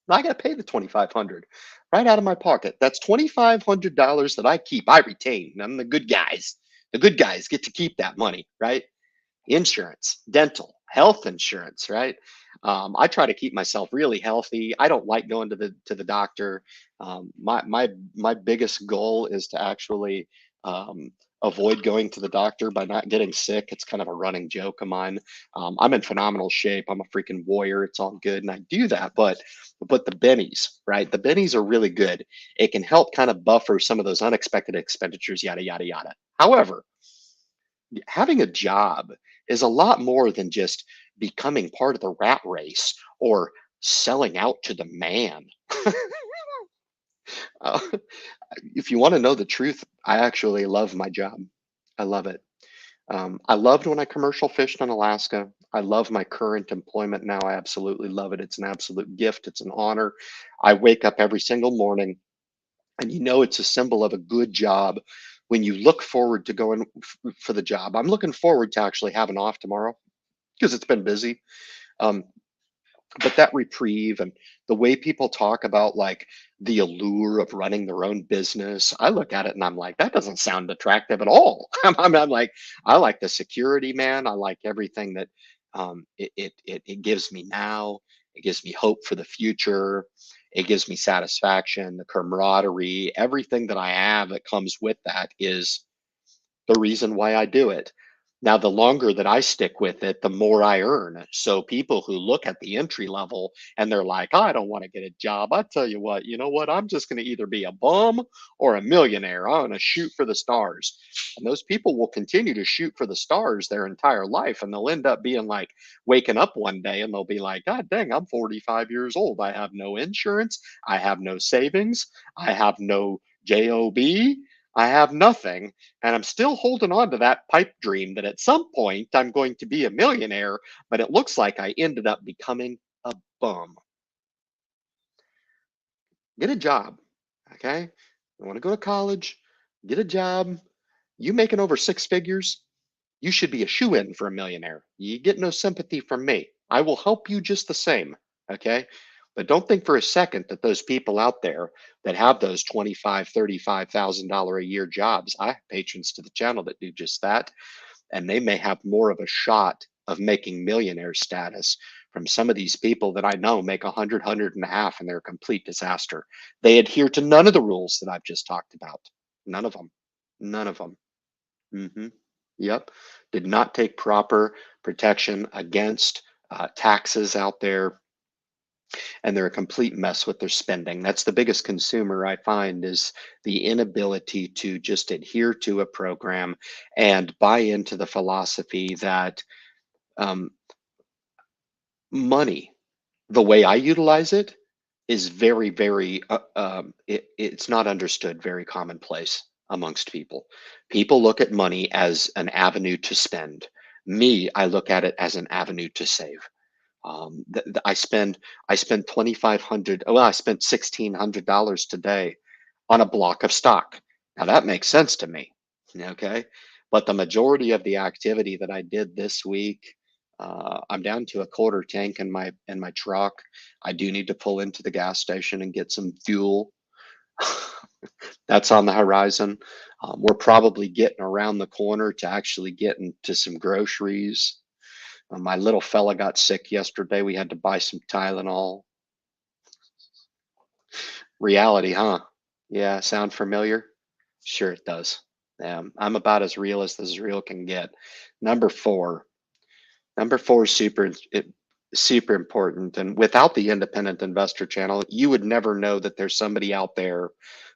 I got to pay the 2,500 right out of my pocket. That's $2,500 that I keep. I retain. I'm the good guys. The good guys get to keep that money, right? Insurance, dental, health insurance, right? I try to keep myself really healthy. I don't like going to the doctor. My biggest goal is to actually avoid going to the doctor by not getting sick. It's kind of a running joke of mine. I'm in phenomenal shape. I'm a freaking warrior. It's all good, and I do that. But the bennies, right? The bennies are really good. It can help kind of buffer some of those unexpected expenditures, yada yada yada. However, having a job is a lot more than just becoming part of the rat race or selling out to the man. Uh, if you want to know the truth, I actually love my job. I love it. I loved when I commercial fished in Alaska. I love my current employment now. I absolutely love it. It's an absolute gift. It's an honor. I wake up every single morning, and you know it's a symbol of a good job when you look forward to going for the job. I'm looking forward to actually having off tomorrow because it's been busy. Um, but that reprieve and the way people talk about like the allure of running their own business, I look at it and I'm like, that doesn't sound attractive at all. I'm like, I like the security, man. I like everything that it gives me now. It gives me hope for the future. It gives me satisfaction, the camaraderie, everything that I have that comes with that is the reason why I do it. Now, the longer that I stick with it, the more I earn. So people who look at the entry level and they're like, I don't want to get a job. I tell you what, I'm just going to either be a bum or a millionaire. I'm going to shoot for the stars. And those people will continue to shoot for the stars their entire life. And they'll end up being like waking up one day and they'll be like, God dang, I'm 45 years old. I have no insurance. I have no savings. I have no job. I have nothing, and I'm still holding on to that pipe dream that at some point I'm going to be a millionaire, but it looks like I ended up becoming a bum. Get a job, okay? I want to go to college, get a job. You making over six figures, you should be a shoe-in for a millionaire. You get no sympathy from me. I will help you just the same, okay? But don't think for a second that those people out there that have those 25, $35,000 a year jobs, I have patrons to the channel that do just that, and they may have more of a shot of making millionaire status from some of these people that I know make 100 and a half, and they're a complete disaster. They adhere to none of the rules that I've just talked about. None of them. None of them. Hmm. Yep. Did not take proper protection against taxes out there, and they're a complete mess with their spending. That's the biggest consumer I find is the inability to just adhere to a program and buy into the philosophy that um, money, the way I utilize it, is very, very, it's not understood, very commonplace amongst people. People look at money as an avenue to spend. Me, I look at it as an avenue to save. I spend 2,500. Well, I spent $1,600 today on a block of stock. Now that makes sense to me. Okay, but the majority of the activity that I did this week, I'm down to a quarter tank in my truck. I do need to pull into the gas station and get some fuel. That's on the horizon. We're probably getting around the corner to actually get into some groceries. My little fella got sick yesterday. We had to buy some Tylenol. Reality, huh? Yeah, sound familiar? Sure it does. I'm about as real as this real can get. Number four. Number four is super important. And without the independent investor channel, you would never know that there's somebody out there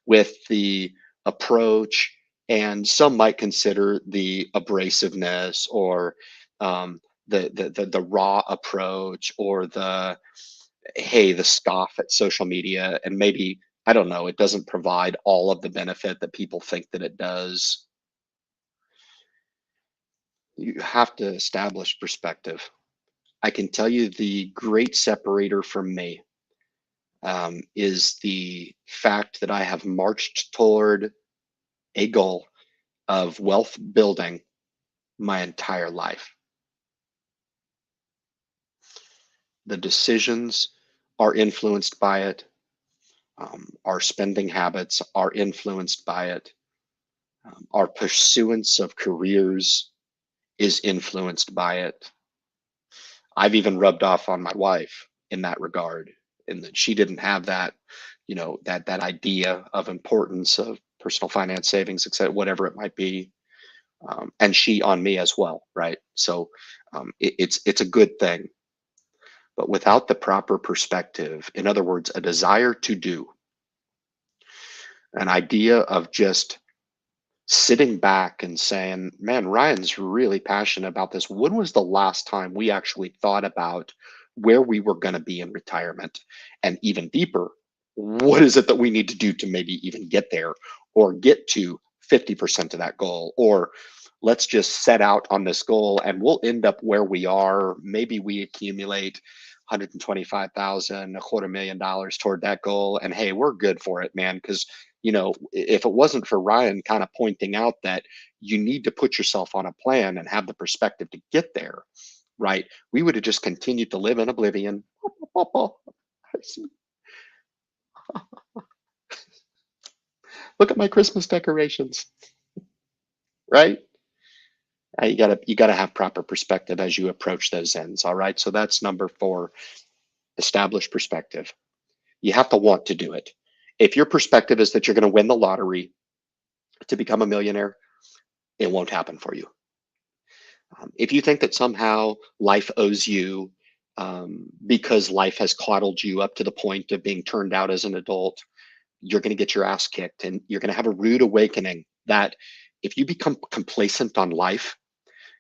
with the approach, and some might consider the abrasiveness, or the raw approach, or the scoff at social media, and maybe, I don't know, it doesn't provide all of the benefit that people think that it does. You have to establish perspective. I can tell you the great separator for me, is the fact that I have marched toward a goal of wealth building my entire life. The decisions are influenced by it. Our spending habits are influenced by it. Our pursuance of careers is influenced by it. I've even rubbed off on my wife in that regard, in that she didn't have that, that idea of importance of personal finance, savings, etc., whatever it might be, and she on me as well, right? So it's a good thing, but without the proper perspective, in other words, a desire to do, an idea of just sitting back and saying, man, Ryan's really passionate about this. When was the last time we actually thought about where we were going to be in retirement? And even deeper, what is it that we need to do to maybe even get there, or get to 50% of that goal? Or let's just set out on this goal and we'll end up where we are. Maybe we accumulate 125,000, $250,000 toward that goal. And hey, we're good for it, man. Because if it wasn't for Ryan kind of pointing out that you need to put yourself on a plan and have the perspective to get there, right? We would have just continued to live in oblivion. Look at my Christmas decorations, right? You gotta have proper perspective as you approach those ends. All right. So that's number four, establish perspective. You have to want to do it. If your perspective is that you're going to win the lottery to become a millionaire, it won't happen for you. If you think that somehow life owes you, because life has coddled you up to the point of being turned out as an adult, you're going to get your ass kicked, and you're going to have a rude awakening that if you become complacent on life,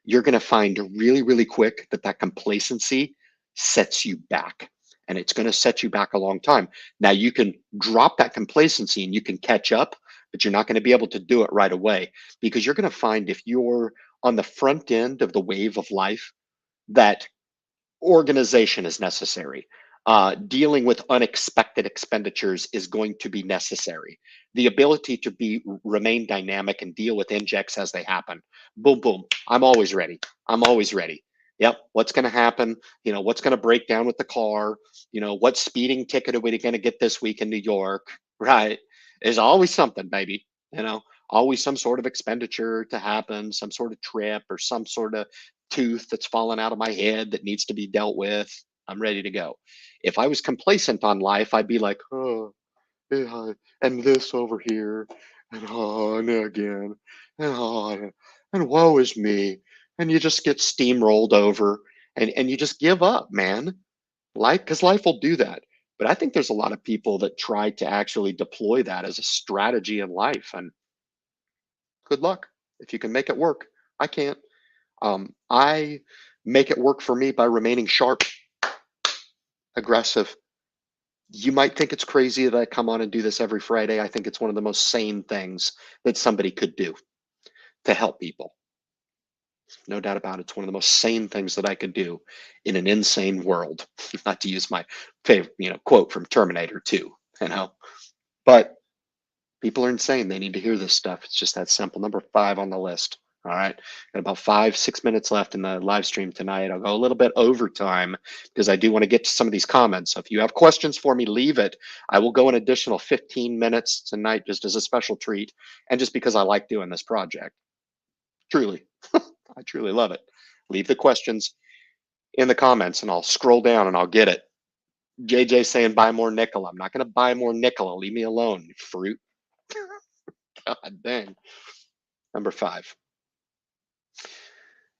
you're going to find really, really quick that that complacency sets you back, and it's going to set you back a long time. Now you can drop that complacency and you can catch up, but you're not going to be able to do it right away, because you're going to find, if you're on the front end of the wave of life, that organization is necessary. Dealing with unexpected expenditures is going to be necessary. The ability to remain dynamic and deal with injects as they happen. Boom, boom. I'm always ready. I'm always ready. Yep. What's going to happen? What's going to break down with the car? What speeding ticket are we going to get this week in New York? Right. There's always something, baby. Always some sort of expenditure to happen, some sort of trip, or some sort of tooth that's fallen out of my head that needs to be dealt with. I'm ready to go. If I was complacent on life, I'd be like, oh, yeah, and this over here, and oh, and again, and oh, and woe is me. And you just get steamrolled over, and you just give up, man. Because life will do that. But I think there's a lot of people that try to actually deploy that as a strategy in life. And good luck if you can make it work. I can't. I make it work for me by remaining sharp, aggressive. You might think it's crazy that I come on and do this every Friday. I think it's one of the most sane things that somebody could do to help people. No doubt about it. It's one of the most sane things that I could do in an insane world. Not to use my favorite, quote from Terminator 2, But people are insane. They need to hear this stuff. It's just that simple. Number 5 on the list. All right. Got about 5, 6 minutes left in the live stream tonight. I'll go a little bit over time because I do want to get to some of these comments. So if you have questions for me, leave it. I will go an additional 15 minutes tonight just as a special treat and just because I like doing this project. Truly. I truly love it. Leave the questions in the comments and I'll scroll down and I'll get it. JJ saying buy more nickel. I'm not going to buy more nickel. Leave me alone, you fruit. God dang. Number 5.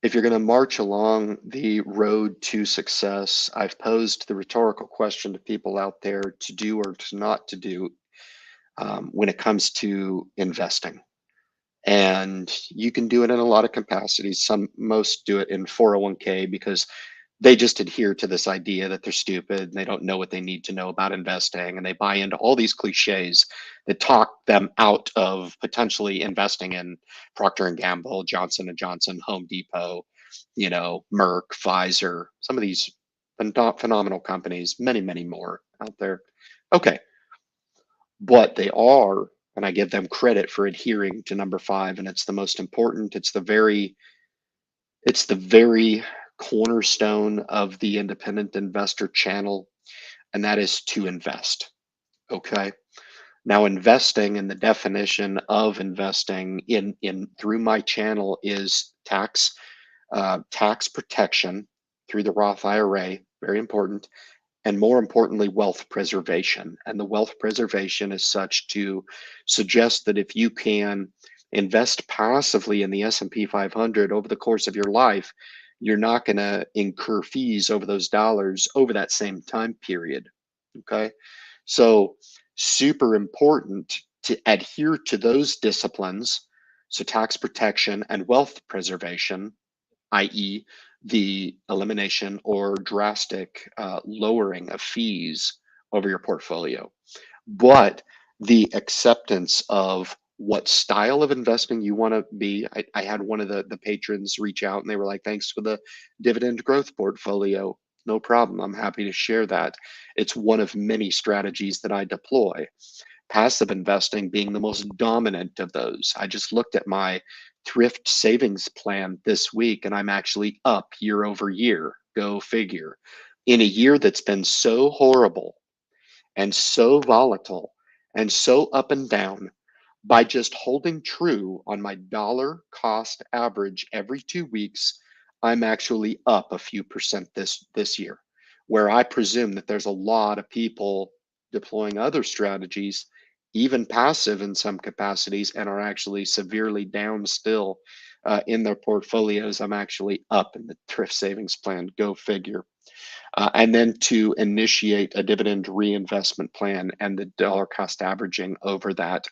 If you're going to march along the road to success, I've posed the rhetorical question to people out there to do or to not to do when it comes to investing. And you can do it in a lot of capacities. Most do it in 401k because they just adhere to this idea that they're stupid and they don't know what they need to know about investing, and they buy into all these cliches that talk them out of potentially investing in Procter and Gamble, Johnson and Johnson, Home Depot, Merck, Pfizer, some of these phenomenal companies, many more out there. Okay, but they are, and I give them credit for adhering to number 5, and it's the most important. It's the very cornerstone of the independent investor channel, and that is to invest. Okay. Now, investing, and the definition of investing in through my channel, is tax protection through the Roth IRA, very important, and more importantly, wealth preservation. And the wealth preservation is such to suggest that if you can invest passively in the S&P 500 over the course of your life, you're not going to incur fees over those dollars over that same time period. Okay. So, super important to adhere to those disciplines. So, tax protection and wealth preservation, i.e., the elimination or drastic lowering of fees over your portfolio. But the acceptance of what style of investing you want to be. I had one of the patrons reach out and they were like, thanks for the dividend growth portfolio. No problem. I'm happy to share that. It's one of many strategies that I deploy, passive investing being the most dominant of those. I just looked at my thrift savings plan this week and I'm actually up year over year. Go figure. In a year that's been so horrible and so volatile and so up and down, by just holding true on my dollar cost average every 2 weeks, I'm actually up a few percent this year, where I presume that there's a lot of people deploying other strategies, even passive in some capacities, and are actually severely down still in their portfolios. I'm actually up in the thrift savings plan. Go figure. And then to initiate a dividend reinvestment plan and the dollar cost averaging over that.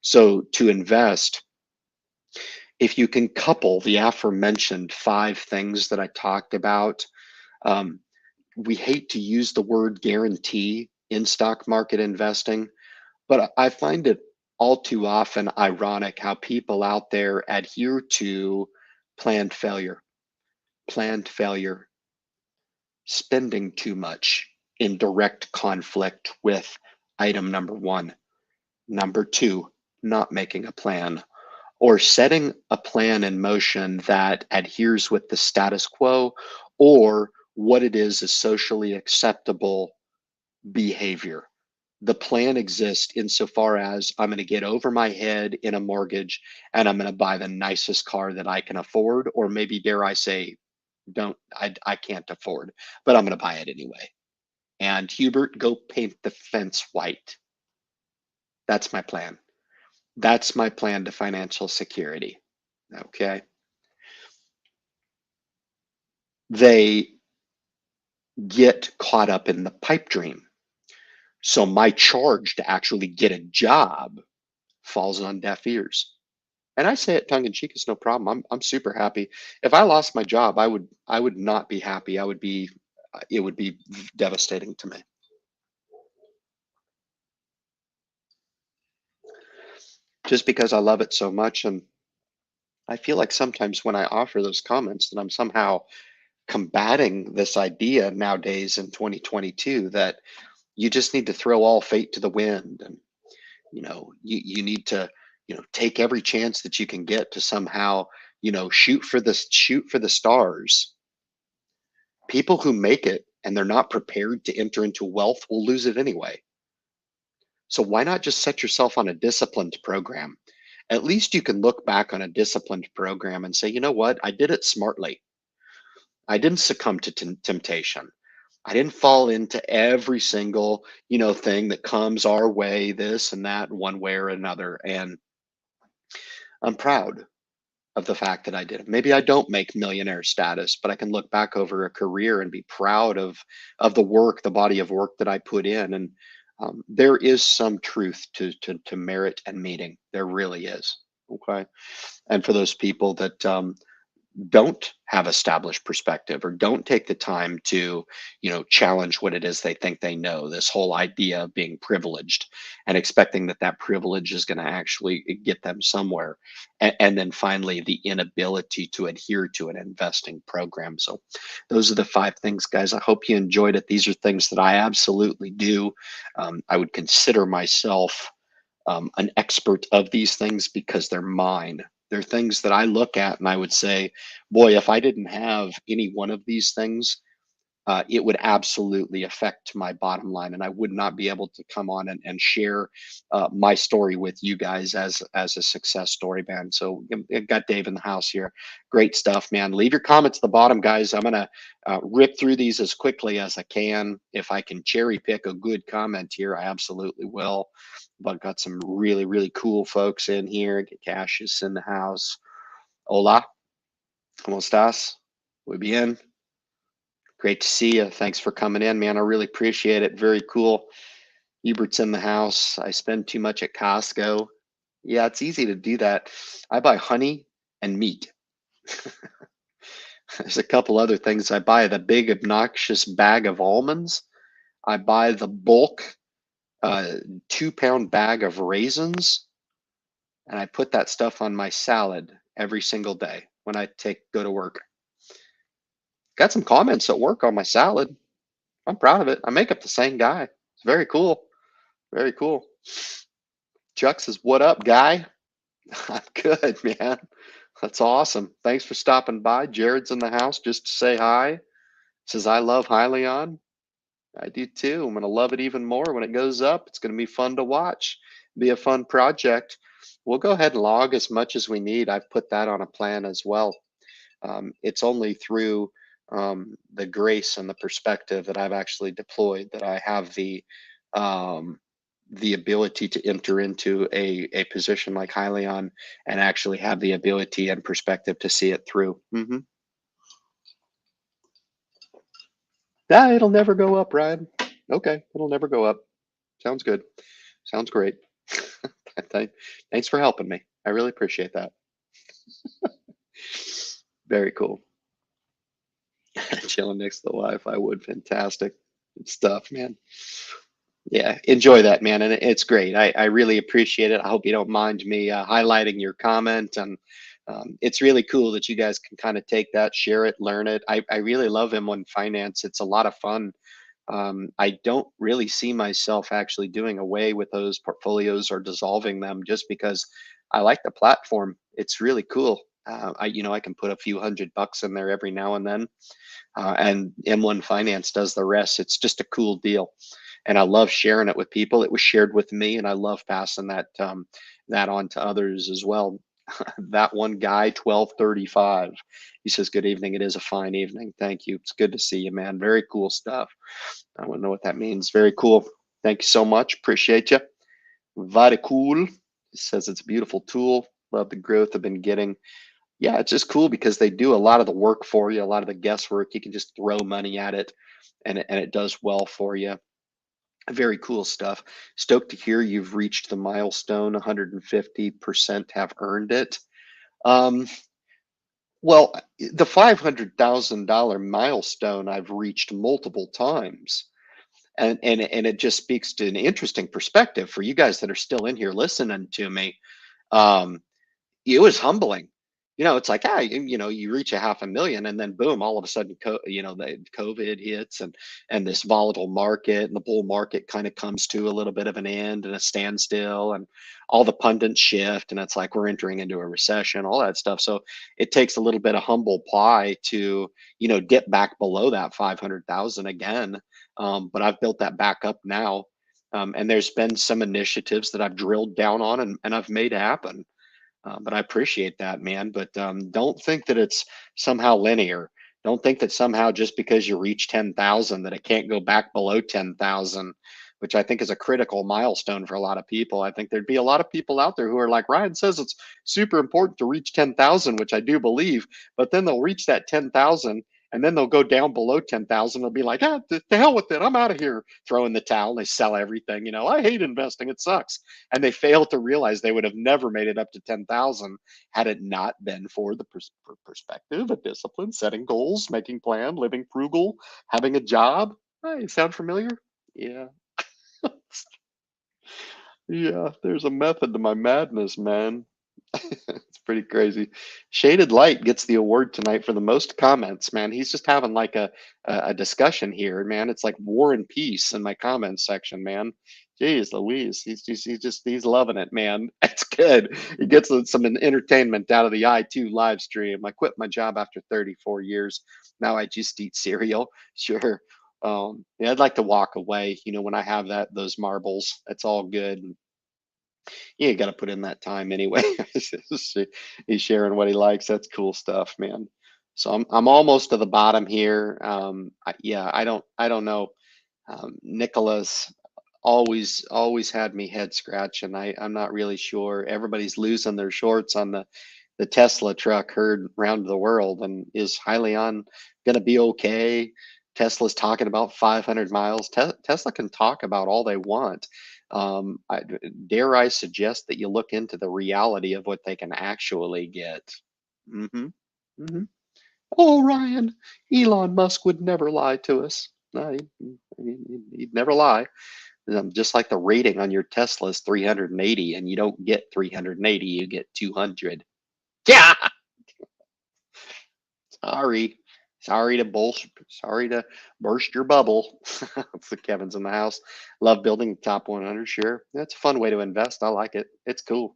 So to invest, if you can couple the aforementioned 5 things that I talked about, um, we hate to use the word guarantee in stock market investing, but I find it all too often ironic how people out there adhere to planned failure, planned failure, spending too much in direct conflict with item number 1. Number 2, not making a plan, or setting a plan in motion that adheres with the status quo or what it is socially acceptable behavior. The plan exists insofar as I'm going to get over my head in a mortgage and I'm going to buy the nicest car that I can afford, or maybe dare I say, I can't afford, but I'm going to buy it anyway. And Hubert, go paint the fence white. That's my plan. That's my plan to financial security. Okay. They get caught up in the pipe dream. So my charge to actually get a job falls on deaf ears. And I say it tongue in cheek, it's no problem. I'm super happy. If I lost my job, I would not be happy. It would be devastating to me. Just because I love it so much and I feel like sometimes when I offer those comments that I'm somehow combating this idea nowadays in 2022 that you just need to throw all fate to the wind, and you need to take every chance that you can get to somehow shoot for the stars. People who make it and they're not prepared to enter into wealth will lose it anyway. So why not just set yourself on a disciplined program? At least you can look back on a disciplined program and say, you know what, I did it smartly. I didn't succumb to temptation. I didn't fall into every single, thing that comes our way, this and that, one way or another. And I'm proud of the fact that I did it. Maybe I don't make millionaire status, but I can look back over a career and be proud of the work, the body of work that I put in. And there is some truth to merit and meaning. There really is. Okay. And for those people that don't have established perspective or don't take the time to challenge what it is they think they know, this whole idea of being privileged and expecting that that privilege is going to actually get them somewhere, and then finally the inability to adhere to an investing program. So those are the 5 things, guys. I hope you enjoyed it. These are things that I absolutely do. I would consider myself an expert of these things because they're mine. They're things that I look at and I would say, boy, if I didn't have any one of these things, it would absolutely affect my bottom line, and I would not be able to come on and share my story with you guys as a success story, man. So got Dave in the house here. Great stuff, man. Leave your comments at the bottom, guys. I'm gonna rip through these as quickly as I can. If I can cherry pick a good comment here, I absolutely will. But got some really, really cool folks in here. Get Cassius in the house. Hola, ¿cómo estás? Muy bien. Great to see you. Thanks for coming in, man. I really appreciate it. Very cool. Hubert's in the house. I spend too much at Costco. Yeah, it's easy to do that. I buy honey and meat. There's a couple other things. I buy the big obnoxious bag of almonds. I buy the bulk 2-pound bag of raisins, and I put that stuff on my salad every single day when I go to work. Got some comments at work on my salad. I'm proud of it. I make up the same guy. It's very cool. Very cool. Chuck says, "What up, guy?" I'm good, man. That's awesome. Thanks for stopping by. Jared's in the house just to say hi. Says, "I love Hylion." I do too. I'm going to love it even more when it goes up. It's going to be fun to watch. Be a fun project. We'll go ahead and log as much as we need. I've put that on a plan as well. It's only through the grace and the perspective that I've actually deployed that I have the ability to enter into a position like Hylion and actually have the ability and perspective to see it through. Yeah, it'll never go up, Ryan. Okay, it'll never go up. Sounds good. Sounds great. Thanks for helping me. I really appreciate that. Very cool. Chilling next to the Wi-Fi would fantastic. Good stuff, man. Yeah, enjoy that, man, and it's great. I really appreciate it. I hope you don't mind me highlighting your comment, and it's really cool that you guys can kind of take that, share it, learn it. I really love M1 Finance. It's a lot of fun. I don't really see myself actually doing away with those portfolios or dissolving them just because I like the platform. It's really cool. I can put a few $100 in there every now and then, and M1 Finance does the rest. It's just a cool deal, and I love sharing it with people. It was shared with me, and I love passing that on to others as well. That one guy, 1235. He says, "Good evening. It is a fine evening. Thank you. It's good to see you, man. Very cool stuff." I don't know what that means. Very cool. Thank you so much. Appreciate you. Very cool. He says it's a beautiful tool. Love the growth I've been getting. Yeah, it's just cool because they do a lot of the work for you, a lot of the guesswork. You can just throw money at it, and it does well for you. Very cool stuff. Stoked to hear you've reached the milestone. 150% have earned it. Um, well, the $500,000 milestone I've reached multiple times. And it just speaks to an interesting perspective for you guys that are still in here listening to me. Um, it was humbling. it's like, you reach a 500,000 and then boom, all of a sudden, the COVID hits and this volatile market and the bull market kind of comes to a little bit of an end and a standstill and all the pundits shift and it's like we're entering into a recession, all that stuff. So it takes a little bit of humble pie to, dip back below that 500,000 again. But I've built that back up now. And there's been some initiatives that I've drilled down on and I've made happen. But I appreciate that, man. But don't think that it's somehow linear. Don't think that somehow just because you reach 10,000 that it can't go back below 10,000, which I think is a critical milestone for a lot of people. I think there'd be a lot of people out there who are like, Ryan says it's super important to reach 10,000, which I do believe, but then they'll reach that 10,000 and then they'll go down below 10,000. They'll be like, the hell with it. I'm out of here. Throw in the towel. They sell everything. I hate investing. It sucks. And they fail to realize they would have never made it up to 10,000 had it not been for the perspective, a discipline, setting goals, making plan, living frugal, having a job. Hey, sound familiar? Yeah. Yeah, there's a method to my madness, man. It's pretty crazy. Shaded Light gets the award tonight for the most comments, man. He's just having like a discussion here, man. It's like war and peace in my comments section, man. Jeez Louise, he's loving it, man. It's good. He gets some entertainment out of the I2 live stream. I quit my job after 34 years. Now I just eat cereal. Sure. Yeah, I'd like to walk away, when I have those marbles. It's all good. Yeah, you got to put in that time anyway. He's sharing what he likes. That's cool stuff, man. So I'm almost to the bottom here. Yeah, I don't know. Nicola's always had me head scratching. I'm not really sure. Everybody's losing their shorts on the Tesla truck heard around the world, and is Hyliion going to be okay? Tesla's talking about 500 miles. Tesla can talk about all they want. Dare I suggest that you look into the reality of what they can actually get? hmm hmm Oh, Ryan, Elon Musk would never lie to us. No, he'd never lie. Just like the rating on your Tesla is 380, and you don't get 380, you get 200. Yeah. Sorry. Sorry to burst your bubble. It's the Kevin's in the house. Love building the top 100. Sure. That's a fun way to invest. I like it. It's cool.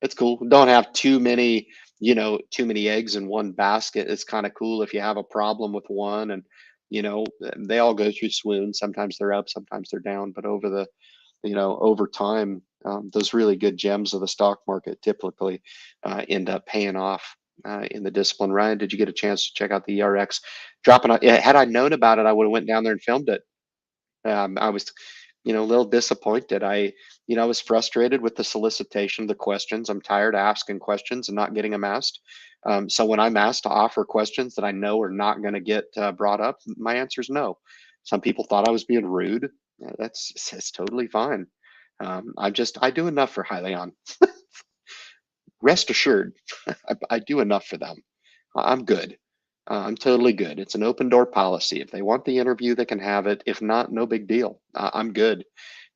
It's cool. Don't have too many eggs in one basket. It's kind of cool if you have a problem with one and they all go through swoons. Sometimes they're up, sometimes they're down, but over time, those really good gems of the stock market typically end up paying off in the discipline. Ryan, did you get a chance to check out the ERX dropping? Yeah, had I known about it, I would have went down there and filmed it. I was, a little disappointed. I was frustrated with the solicitation of the questions. I'm tired of asking questions and not getting them asked. So when I'm asked to offer questions that I know are not going to get brought up, my answer is no. Some people thought I was being rude. It's totally fine. I do enough for Hyliion. Rest assured, I do enough for them. I'm good. I'm totally good. It's an open door policy. If they want the interview, they can have it. If not, no big deal. I'm good.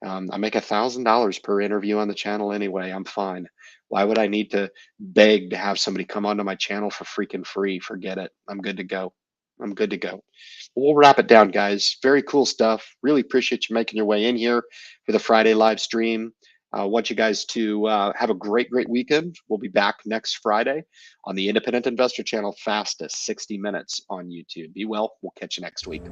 I make $1,000 per interview on the channel anyway. I'm fine. Why would I need to beg to have somebody come onto my channel for freaking free? Forget it. I'm good to go. I'm good to go. We'll wrap it down, guys. Very cool stuff. Really appreciate you making your way in here for the Friday live stream. I want you guys to have a great weekend. We'll be back next Friday on the Independent Investor Channel, fastest 60 minutes on YouTube. Be well. We'll catch you next week.